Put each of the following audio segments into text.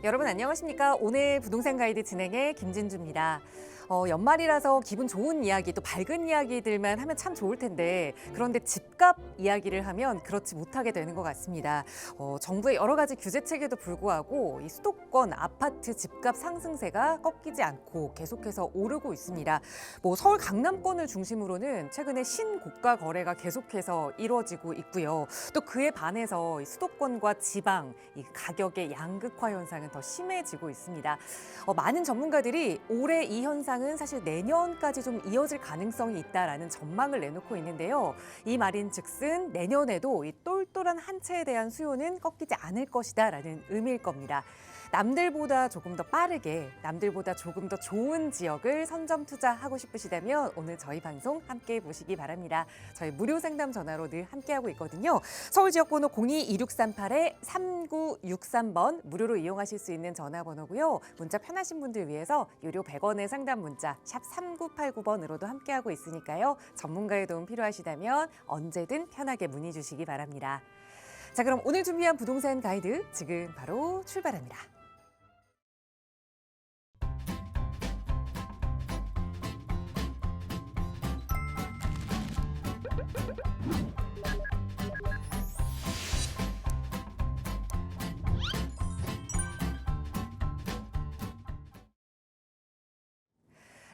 여러분 안녕하십니까? 오늘 부동산 가이드 진행의 김진주입니다. 연말이라서 기분 좋은 이야기, 또 밝은 이야기들만 하면 참 좋을 텐데 그런데 집값 이야기를 하면 그렇지 못하게 되는 것 같습니다. 정부의 여러 가지 규제책에도 불구하고 이 수도권 아파트 집값 상승세가 꺾이지 않고 계속해서 오르고 있습니다. 서울 강남권을 중심으로는 최근에 신고가 거래가 계속해서 이루어지고 있고요. 또 그에 반해서 이 수도권과 지방 이 가격의 양극화 현상은 더 심해지고 있습니다. 많은 전문가들이 올해 이 현상은 사실 내년까지 좀 이어질 가능성이 있다라는 전망을 내놓고 있는데요. 이 말인즉슨 내년에도 이 똘똘한 한 채에 대한 수요는 꺾이지 않을 것이다라는 의미일 겁니다. 남들보다 조금 더 빠르게, 남들보다 조금 더 좋은 지역을 선점 투자하고 싶으시다면 오늘 저희 방송 함께 보시기 바랍니다. 저희 무료 상담 전화로 늘 함께하고 있거든요. 서울 지역번호 02-2638-3963번 무료로 이용하실 수 있는 전화번호고요. 문자 편하신 분들 위해서 유료 100원의 상담 문자 샵 3989번으로도 함께하고 있으니까요. 전문가의 도움 필요하시다면 언제든 편하게 문의 주시기 바랍니다. 자, 그럼 오늘 준비한 부동산 가이드 지금 바로 출발합니다.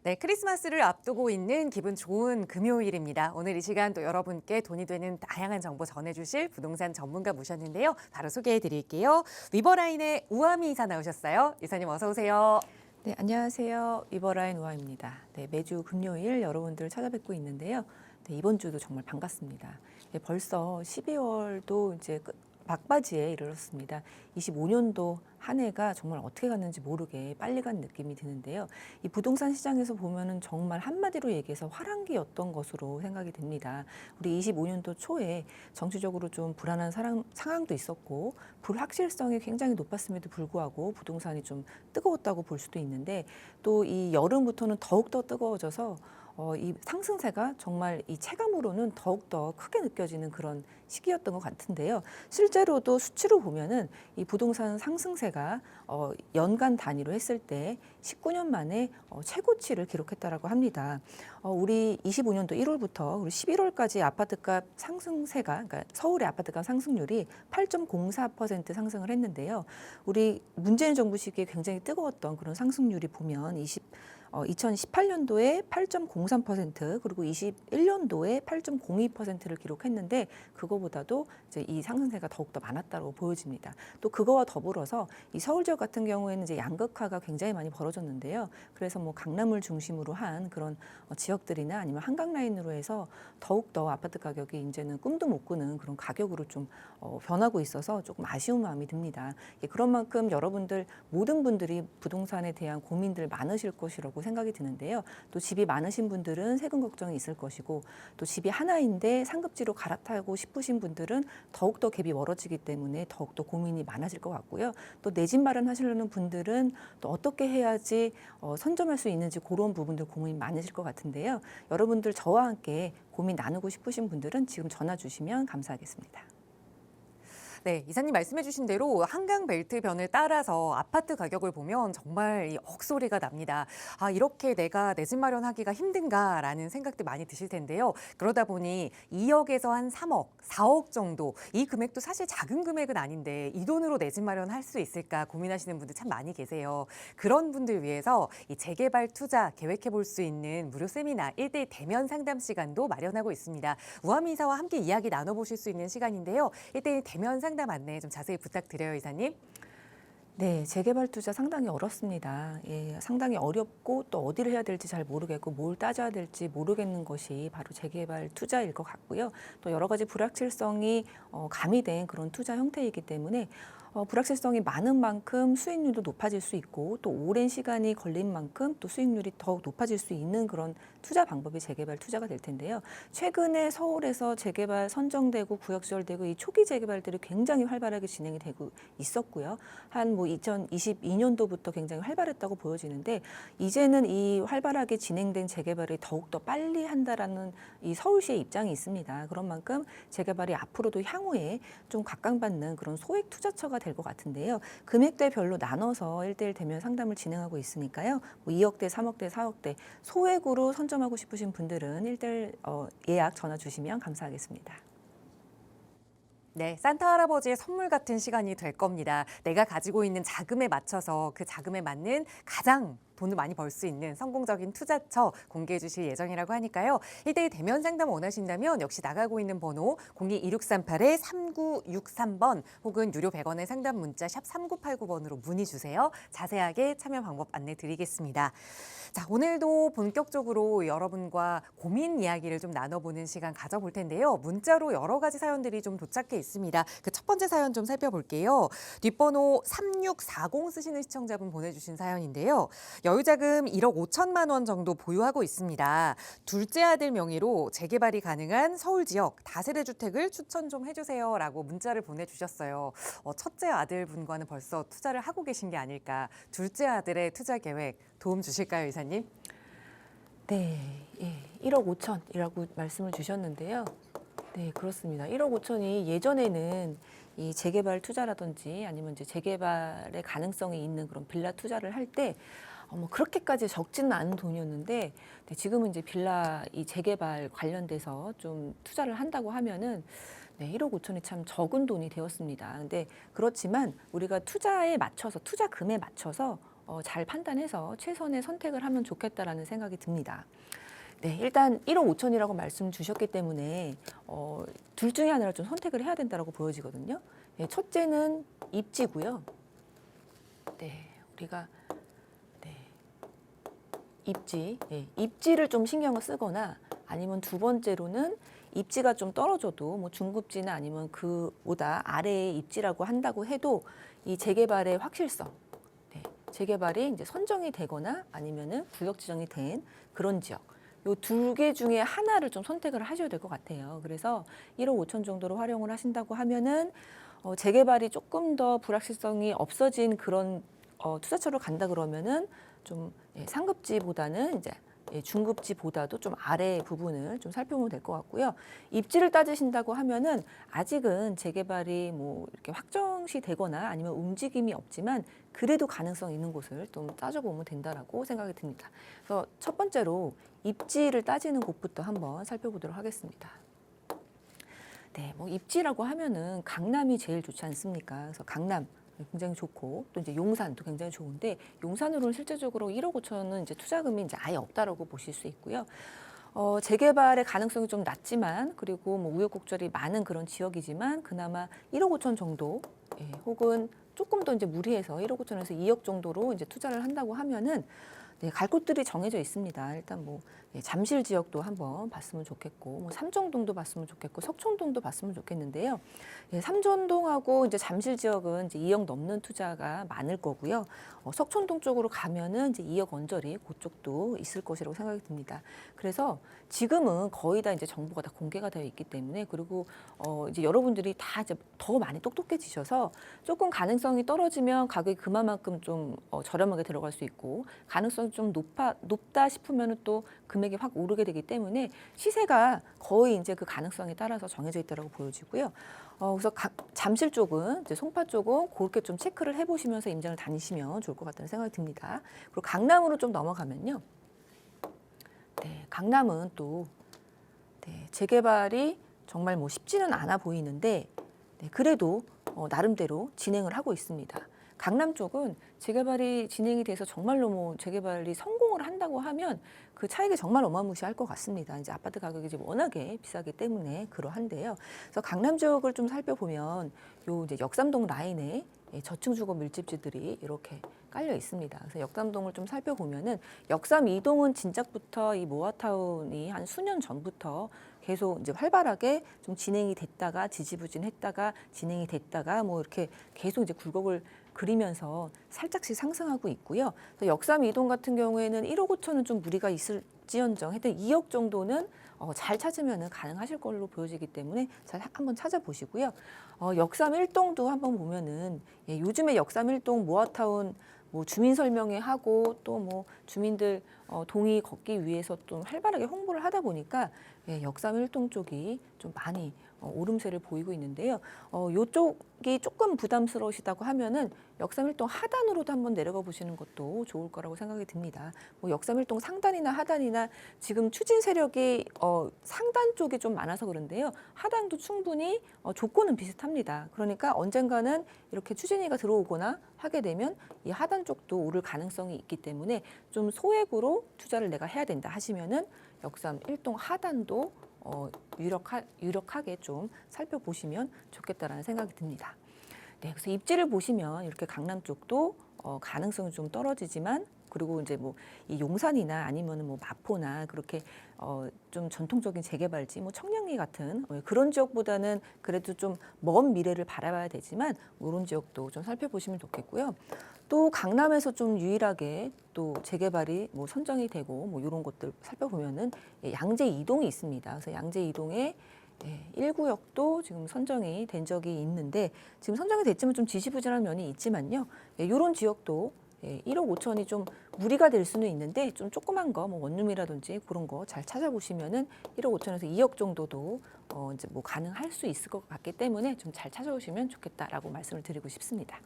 네, 크리스마스를 앞두고 있는 기분 좋은 금요일입니다. 오늘 이 시간 또 여러분께 돈이 되는 다양한 정보 전해주실 부동산 전문가 모셨는데요. 바로 소개해드릴게요. 위버라인의 우아미 이사 나오셨어요. 이사님 어서 오세요. 네, 안녕하세요. 위버라인 우아입니다. 네, 매주 금요일 여러분들 찾아뵙고 있는데요. 네, 이번 주도 정말 반갑습니다. 네, 벌써 12월도 이제 막바지에 이르렀습니다. 25년도 한 해가 정말 어떻게 갔는지 모르게 빨리 간 느낌이 드는데요. 이 부동산 시장에서 보면은 정말 한마디로 얘기해서 화랑기였던 것으로 생각이 됩니다. 우리 25년도 초에 정치적으로 좀 불안한 상황도 있었고 불확실성이 굉장히 높았음에도 불구하고 부동산이 좀 뜨거웠다고 볼 수도 있는데 또 이 여름부터는 더욱더 뜨거워져서 이 상승세가 정말 이 체감으로는 더욱더 크게 느껴지는 그런 시기였던 것 같은데요. 실제로도 수치로 보면은 이 부동산 상승세가 연간 단위로 했을 때 19년 만에 최고치를 기록했다라고 합니다. 우리 25년도 1월부터 우리 11월까지 아파트값 상승세가, 그러니까 서울의 아파트값 상승률이 8.04% 상승을 했는데요. 우리 문재인 정부 시기에 굉장히 뜨거웠던 그런 상승률이 보면 2018년도에 8.03% 그리고 21년도에 8.02%를 기록했는데 그거보다도 이제 이 상승세가 더욱더 많았다고 보여집니다. 또 그거와 더불어서 이 서울 지역 같은 경우에는 이제 양극화가 굉장히 많이 벌어졌는데요. 그래서 뭐 강남을 중심으로 한 그런 지역들이나 아니면 한강 라인으로 해서 더욱더 아파트 가격이 이제는 꿈도 못 꾸는 그런 가격으로 좀 변하고 있어서 조금 아쉬운 마음이 듭니다. 그런 만큼 여러분들 모든 분들이 부동산에 대한 고민들 많으실 것이라고 생각이 드는데요. 또 집이 많으신 분들은 세금 걱정이 있을 것이고 또 집이 하나인데 상급지로 갈아타고 싶으신 분들은 더욱더 갭이 멀어지기 때문에 더욱더 고민이 많아질 것 같고요. 또 내 집 마련하시려는 분들은 또 어떻게 해야지 선점할 수 있는지 그런 부분들 고민이 많으실 것 같은데요. 여러분들 저와 함께 고민 나누고 싶으신 분들은 지금 전화 주시면 감사하겠습니다. 네, 이사님 말씀해 주신 대로 한강 벨트 변을 따라서 아파트 가격을 보면 정말 이 억소리가 납니다. 아, 이렇게 내가 내 집 마련하기가 힘든가라는 생각도 많이 드실 텐데요. 그러다 보니 2억에서 한 3억, 4억 정도 이 금액도 사실 작은 금액은 아닌데 이 돈으로 내 집 마련할 수 있을까 고민하시는 분들 참 많이 계세요. 그런 분들 위해서 이 재개발 투자 계획해 볼 수 있는 무료 세미나 1대1 대면 상담 시간도 마련하고 있습니다. 우아미 이사와 함께 이야기 나눠보실 수 있는 시간인데요. 1대1 대면 상담 안내 좀 자세히 부탁드려요, 이사님. 네, 재개발 투자 상당히 어렵습니다. 예, 상당히 어렵고 또 어디를 해야 될지 잘 모르겠고 뭘 따져야 될지 모르겠는 것이 바로 재개발 투자일 것 같고요. 또 여러 가지 불확실성이 가미된 그런 투자 형태이기 때문에 불확실성이 많은 만큼 수익률도 높아질 수 있고 또 오랜 시간이 걸린 만큼 또 수익률이 더욱 높아질 수 있는 그런 투자 방법이 재개발 투자가 될 텐데요. 최근에 서울에서 재개발 선정되고 구역 지정되고 이 초기 재개발들이 굉장히 활발하게 진행이 되고 있었고요. 한 뭐 2022년도부터 굉장히 활발했다고 보여지는데 이제는 이 활발하게 진행된 재개발이 더욱더 빨리 한다라는 이 서울시의 입장이 있습니다. 그런 만큼 재개발이 앞으로도 향후에 좀 각광받는 그런 소액 투자처가 될 것 같은데요. 금액대별로 나눠서 1대1 대면 상담을 진행하고 있으니까요. 뭐 2억대, 3억대, 4억대 소액으로 선점하고 싶으신 분들은 1대1 예약 전화 주시면 감사하겠습니다. 네, 산타 할아버지의 선물 같은 시간이 될 겁니다. 내가 가지고 있는 자금에 맞춰서 그 자금에 맞는 가장 돈을 많이 벌 수 있는 성공적인 투자처 공개해 주실 예정이라고 하니까요. 1대1 대면 상담 원하신다면 역시 나가고 있는 번호 02-2638-3963번 혹은 유료 100원의 상담 문자 샵 3989번으로 문의 주세요. 자세하게 참여 방법 안내 드리겠습니다. 자, 오늘도 본격적으로 여러분과 고민 이야기를 좀 나눠보는 시간 가져볼 텐데요. 문자로 여러 가지 사연들이 좀 도착해 있습니다. 그 첫 번째 사연 좀 살펴볼게요. 뒷번호 3640 쓰시는 시청자분 보내주신 사연인데요. 여유자금 1억 5천만 원 정도 보유하고 있습니다. 둘째 아들 명의로 재개발이 가능한 서울 지역 다세대 주택을 추천 좀 해주세요 라고 문자를 보내주셨어요. 첫째 아들분과는 벌써 투자를 하고 계신 게 아닐까. 둘째 아들의 투자 계획 도움 주실까요, 이사님? 네, 예, 1억 5천이라고 말씀을 주셨는데요. 네, 그렇습니다. 1억 5천이 예전에는 이 재개발 투자라든지 아니면 이제 재개발의 가능성이 있는 그런 빌라 투자를 할 때 뭐 그렇게까지 적지는 않은 돈이었는데 지금은 이제 빌라 이 재개발 관련돼서 좀 투자를 한다고 하면은 네, 1억 5천이 참 적은 돈이 되었습니다. 근데 그렇지만 우리가 투자에 맞춰서 투자금에 맞춰서 잘 판단해서 최선의 선택을 하면 좋겠다라는 생각이 듭니다. 네, 일단 1억 5천이라고 말씀 주셨기 때문에 둘 중에 하나를 좀 선택을 해야 된다고 보여지거든요. 네, 첫째는 입지고요. 네, 우리가 입지를 좀 신경을 쓰거나 아니면 두 번째로는 입지가 좀 떨어져도 뭐 중급지나 아니면 그보다 아래의 입지라고 한다고 해도 이 재개발의 확실성, 재개발이 이제 선정이 되거나 아니면은 구역 지정이 된 그런 지역. 요 두 개 중에 하나를 좀 선택을 하셔야 될 것 같아요. 그래서 1억 5천 정도로 활용을 하신다고 하면은 재개발이 조금 더 불확실성이 없어진 그런 투자처로 간다 그러면은 좀 상급지보다는 이제 중급지보다도 좀 아래 부분을 좀 살펴보면 될 것 같고요. 입지를 따지신다고 하면은 아직은 재개발이 뭐 이렇게 확정시 되거나 아니면 움직임이 없지만 그래도 가능성 있는 곳을 좀 따져보면 된다라고 생각이 듭니다. 그래서 첫 번째로 입지를 따지는 곳부터 한번 살펴보도록 하겠습니다. 네, 뭐 입지라고 하면은 강남이 제일 좋지 않습니까? 그래서 강남 굉장히 좋고 또 이제 용산도 굉장히 좋은데 용산으로는 실제적으로 1억 5천은 이제 투자금이 이제 아예 없다라고 보실 수 있고요. 재개발의 가능성이 좀 낮지만 그리고 뭐 우여곡절이 많은 그런 지역이지만 그나마 1억 5천 정도 혹은 조금 더 이제 무리해서 1억 5천에서 2억 정도로 이제 투자를 한다고 하면은 갈 곳들이 정해져 있습니다. 일단 뭐 잠실 지역도 한번 봤으면 좋겠고, 뭐 삼정동도 봤으면 좋겠고, 석촌동도 봤으면 좋겠는데요. 삼전동하고 이제 잠실 지역은 이제 2억 넘는 투자가 많을 거고요. 석촌동 쪽으로 가면은 이제 2억 언저리 그쪽도 있을 것이라고 생각이 듭니다. 그래서 지금은 거의 다 이제 정보가 다 공개가 되어 있기 때문에 그리고 이제 여러분들이 다 이제 더 많이 똑똑해지셔서 조금 가능성이 떨어지면 가격이 그만큼 좀 저렴하게 들어갈 수 있고 가능성이 좀 높다 싶으면 또 금액이 확 오르게 되기 때문에 시세가 거의 이제 그 가능성에 따라서 정해져 있다고 보여지고요. 그래서 잠실 쪽은 이제 송파 쪽은 그렇게 좀 체크를 해보시면서 임장을 다니시면 좋을 것 같다는 생각이 듭니다. 그리고 강남으로 좀 넘어가면요. 네, 강남은 또 재개발이 정말 뭐 쉽지는 않아 보이는데 그래도 나름대로 진행을 하고 있습니다. 강남 쪽은 재개발이 진행이 돼서 정말로 뭐 재개발이 성공을 한다고 하면 그 차익이 정말 어마무시할 것 같습니다. 이제 아파트 가격이 이제 워낙에 비싸기 때문에 그러한데요. 그래서 강남 지역을 좀 살펴보면 요 이제 역삼동 라인에 저층 주거 밀집지들이 이렇게 깔려 있습니다. 그래서 역삼동을 좀 살펴보면은 역삼 2동은 진작부터 이 모아타운이 한 수년 전부터 계속 이제 활발하게 좀 진행이 됐다가 지지부진했다가 진행이 됐다가 뭐 이렇게 계속 이제 굴곡을 그리면서 살짝씩 상승하고 있고요. 역삼 2동 같은 경우에는 1억 5천은 좀 무리가 있을지언정 하여튼 2억 정도는 잘 찾으면 가능하실 걸로 보여지기 때문에 잘 한번 찾아보시고요. 역삼 1동도 한번 보면은 요즘에 역삼 1동 모아타운 뭐 주민 설명회 하고 또 뭐 주민들 동의 걷기 위해서 좀 활발하게 홍보를 하다 보니까 역삼 1동 쪽이 좀 많이 오름세를 보이고 있는데요. 이쪽이 조금 부담스러우시다고 하면은 역삼일동 하단으로도 한번 내려가 보시는 것도 좋을 거라고 생각이 듭니다. 뭐 역삼일동 상단이나 하단이나 지금 추진 세력이 상단 쪽이 좀 많아서 그런데요. 하단도 충분히 조건은 비슷합니다. 그러니까 언젠가는 이렇게 추진위가 들어오거나 하게 되면 이 하단 쪽도 오를 가능성이 있기 때문에 좀 소액으로 투자를 내가 해야 된다 하시면은 역삼일동 하단도 유력하게 좀 살펴보시면 좋겠다라는 생각이 듭니다. 네, 그래서 입지를 보시면 이렇게 강남 쪽도 가능성이 좀 떨어지지만 그리고 이제 뭐 이 용산이나 아니면은 뭐 마포나 그렇게 좀 전통적인 재개발지 뭐 청량리 같은 그런 지역보다는 그래도 좀 먼 미래를 바라봐야 되지만 이런 지역도 좀 살펴보시면 좋겠고요. 또 강남에서 좀 유일하게 또 재개발이 뭐 선정이 되고 뭐 이런 것들 살펴보면은 양재 이동이 있습니다. 그래서 양재 이동에 1구역도 지금 선정이 된 적이 있는데 지금 선정이 됐지만 좀 지지부진한 면이 있지만요. 이런 지역도 1억 5천이 좀 무리가 될 수는 있는데 좀 조그만 거, 뭐 원룸이라든지 그런 거 잘 찾아보시면은 1억 5천에서 2억 정도도 이제 뭐 가능할 수 있을 것 같기 때문에 좀 잘 찾아오시면 좋겠다라고 말씀을 드리고 싶습니다.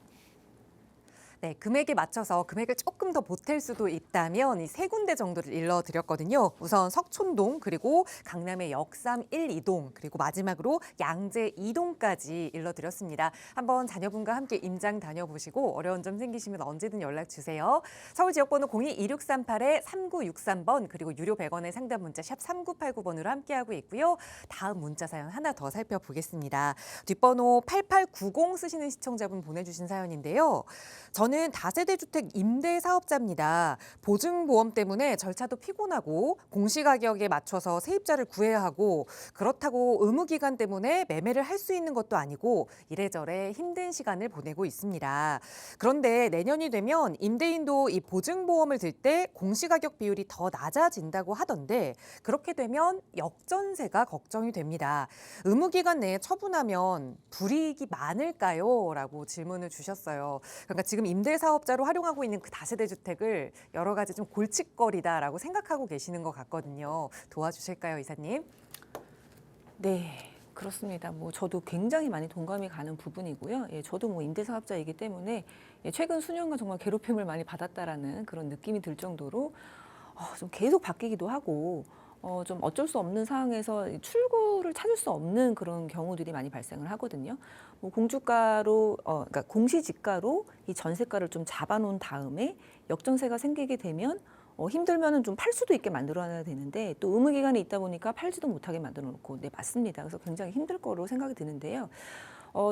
네, 금액에 맞춰서 금액을 조금 더 보탤 수도 있다면 이 세 군데 정도를 일러드렸거든요. 우선 석촌동, 그리고 강남의 역삼 1, 2동, 그리고 마지막으로 양재 2동까지 일러드렸습니다. 한번 자녀분과 함께 임장 다녀보시고 어려운 점 생기시면 언제든 연락 주세요. 서울 지역번호 02-2638-3963번, 그리고 유료 100원의 상담 문자 샵 3989번으로 함께하고 있고요. 다음 문자 사연 하나 더 살펴보겠습니다. 뒷번호 8890 쓰시는 시청자분 보내주신 사연인데요. 저는 다세대 주택 임대 사업자입니다. 보증보험 때문에 절차도 피곤하고 공시가격에 맞춰서 세입자를 구해야 하고 그렇다고 의무기간 때문에 매매를 할 수 있는 것도 아니고 이래저래 힘든 시간을 보내고 있습니다. 그런데 내년이 되면 임대인도 이 보증보험을 들 때 공시가격 비율이 더 낮아진다고 하던데 그렇게 되면 역전세가 걱정이 됩니다. 의무기간 내에 처분하면 불이익이 많을까요? 라고 질문을 주셨어요. 그러니까 지금 임대 사업자로 활용하고 있는 그 다세대 주택을 여러 가지 좀 골칫거리다라고 생각하고 계시는 것 같거든요. 도와주실까요, 이사님? 네, 그렇습니다. 뭐 저도 굉장히 많이 동감이 가는 부분이고요. 저도 뭐 임대 사업자이기 때문에 최근 수년간 정말 괴롭힘을 많이 받았다라는 그런 느낌이 들 정도로 좀 계속 바뀌기도 하고 좀 어쩔 수 없는 상황에서 출구를 찾을 수 없는 그런 경우들이 많이 발생을 하거든요. 뭐 공주가로 그러니까 공시지가로 이 전세가를 좀 잡아놓은 다음에 역전세가 생기게 되면 힘들면은 좀 팔 수도 있게 만들어놔야 되는데 또 의무 기간이 있다 보니까 팔지도 못하게 만들어 놓고 네 맞습니다. 그래서 굉장히 힘들 거로 생각이 드는데요.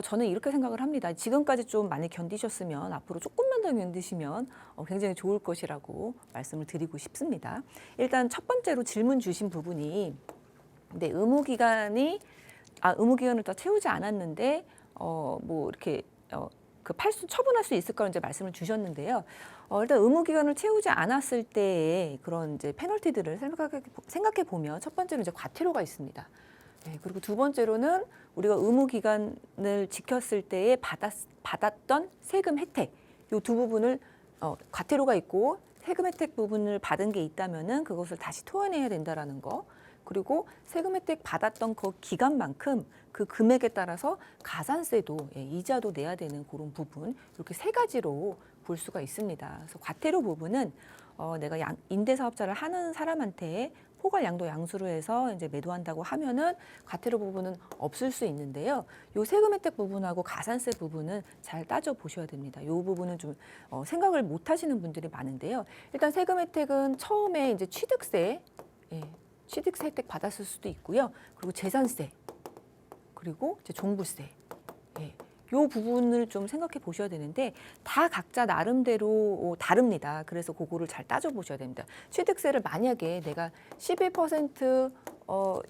저는 이렇게 생각을 합니다. 지금까지 좀 많이 견디셨으면 앞으로 조금만 더 견디시면 굉장히 좋을 것이라고 말씀을 드리고 싶습니다. 일단 첫 번째로 질문 주신 부분이 네, 의무 기간을 더 채우지 않았는데 뭐 이렇게 그 처분할 수 있을까 이제 말씀을 주셨는데요. 일단 의무 기간을 채우지 않았을 때의 그런 이제 페널티들을 생각해 보면 첫 번째로 이제 과태료가 있습니다. 네, 그리고 두 번째로는 우리가 의무 기간을 지켰을 때에 받았던 세금 혜택 이 두 부분을 과태료가 있고 세금 혜택 부분을 받은 게 있다면은 그것을 다시 토해내야 된다라는 거. 그리고 세금 혜택 받았던 그 기간만큼 그 금액에 따라서 가산세도 이자도 내야 되는 그런 부분 이렇게 세 가지로 볼 수가 있습니다. 그래서 과태료 부분은 내가 임대 사업자를 하는 사람한테 포괄 양도 양수로 해서 이제 매도한다고 하면은 과태료 부분은 없을 수 있는데요. 요 세금 혜택 부분하고 가산세 부분은 잘 따져 보셔야 됩니다. 요 부분은 좀 생각을 못 하시는 분들이 많은데요. 일단 세금 혜택은 처음에 이제 취득세 혜택 받았을 수도 있고요. 그리고 재산세, 그리고 이제 종부세. 요 부분을 좀 생각해 보셔야 되는데 다 각자 나름대로 다릅니다. 그래서 그거를 잘 따져 보셔야 됩니다. 취득세를 만약에 내가 11%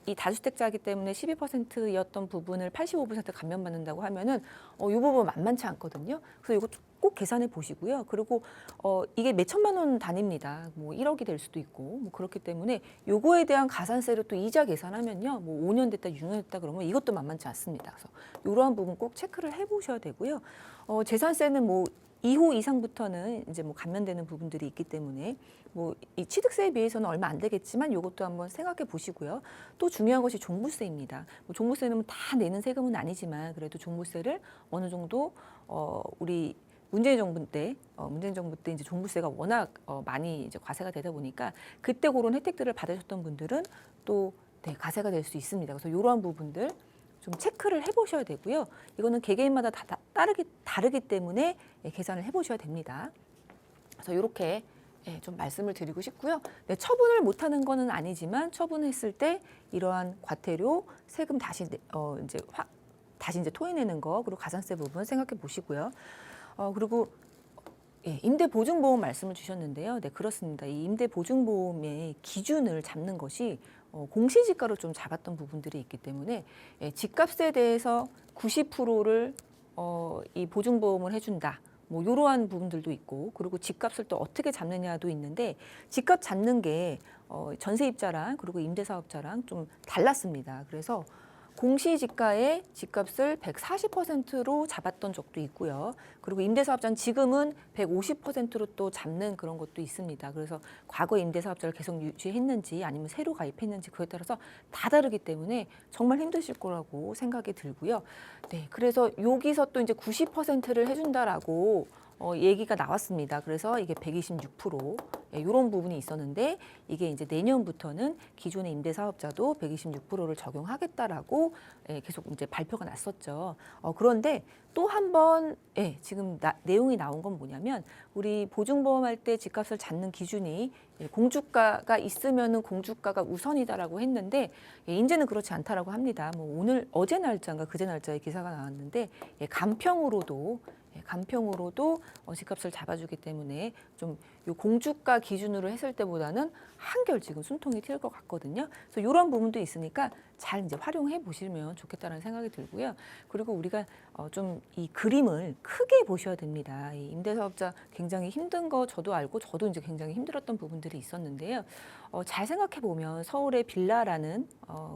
이 다주택자이기 때문에 12%였던 부분을 85% 감면받는다고 하면은 이 부분 만만치 않거든요. 그래서 이거 꼭 계산해 보시고요. 그리고 이게 몇 천만 원 단위입니다. 뭐 1억이 될 수도 있고 뭐 그렇기 때문에 요거에 대한 가산세를 또 이자 계산하면요. 뭐 5년 됐다, 6년 됐다 그러면 이것도 만만치 않습니다. 그래서 이러한 부분 꼭 체크를 해 보셔야 되고요. 재산세는 뭐 2호 이상부터는 이제 뭐 감면되는 부분들이 있기 때문에 뭐 이 취득세에 비해서는 얼마 안 되겠지만 이것도 한번 생각해 보시고요. 또 중요한 것이 종부세입니다. 뭐 종부세는 다 내는 세금은 아니지만 그래도 종부세를 어느 정도 우리 문재인 정부 때 이제 종부세가 워낙 많이 이제 과세가 되다 보니까 그때 그런 혜택들을 받으셨던 분들은 또 네, 과세가 될 수 있습니다. 그래서 이러한 부분들 좀 체크를 해보셔야 되고요. 이거는 개개인마다 다르기 때문에 계산을 해보셔야 됩니다. 그래서 이렇게 좀 말씀을 드리고 싶고요. 네, 처분을 못하는 거는 아니지만 처분했을 때 이러한 과태료, 세금 다시 이제 토해내는 거 그리고 가산세 부분 생각해 보시고요. 그리고 임대보증보험 말씀을 주셨는데요. 네, 그렇습니다. 이 임대보증보험의 기준을 잡는 것이 공시지가로 좀 잡았던 부분들이 있기 때문에 집값에 대해서 90%를 이 보증보험을 해준다. 뭐 이러한 부분들도 있고 그리고 집값을 또 어떻게 잡느냐도 있는데 집값 잡는 게 전세입자랑 그리고 임대사업자랑 좀 달랐습니다. 그래서 공시지가의 집값을 140%로 잡았던 적도 있고요. 그리고 임대사업자는 지금은 150%로 또 잡는 그런 것도 있습니다. 그래서 과거 임대사업자를 계속 유지했는지 아니면 새로 가입했는지 그에 따라서 다 다르기 때문에 정말 힘드실 거라고 생각이 들고요. 네, 그래서 여기서 또 이제 90%를 해준다라고 얘기가 나왔습니다. 그래서 이게 126% 이런 부분이 있었는데 이게 이제 내년부터는 기존의 임대사업자도 126%를 적용하겠다라고 계속 이제 발표가 났었죠. 그런데 또 한 번 지금 내용이 나온 건 뭐냐면 우리 보증보험 할 때 집값을 잡는 기준이 공주가가 있으면은 공주가가 우선이다라고 했는데 이제는 그렇지 않다라고 합니다. 뭐 오늘 어제 날짜인가 그제 날짜에 기사가 나왔는데 간평으로도 집값을 잡아주기 때문에 좀 요 공주가 기준으로 했을 때보다는 한결 지금 숨통이 트일 것 같거든요. 그래서 이런 부분도 있으니까 잘 이제 활용해 보시면 좋겠다는 생각이 들고요. 그리고 우리가 좀 이 그림을 크게 보셔야 됩니다. 이 임대사업자 굉장히 힘든 거 저도 알고 저도 이제 굉장히 힘들었던 부분들이 있었는데요. 잘 생각해 보면 서울의 빌라라는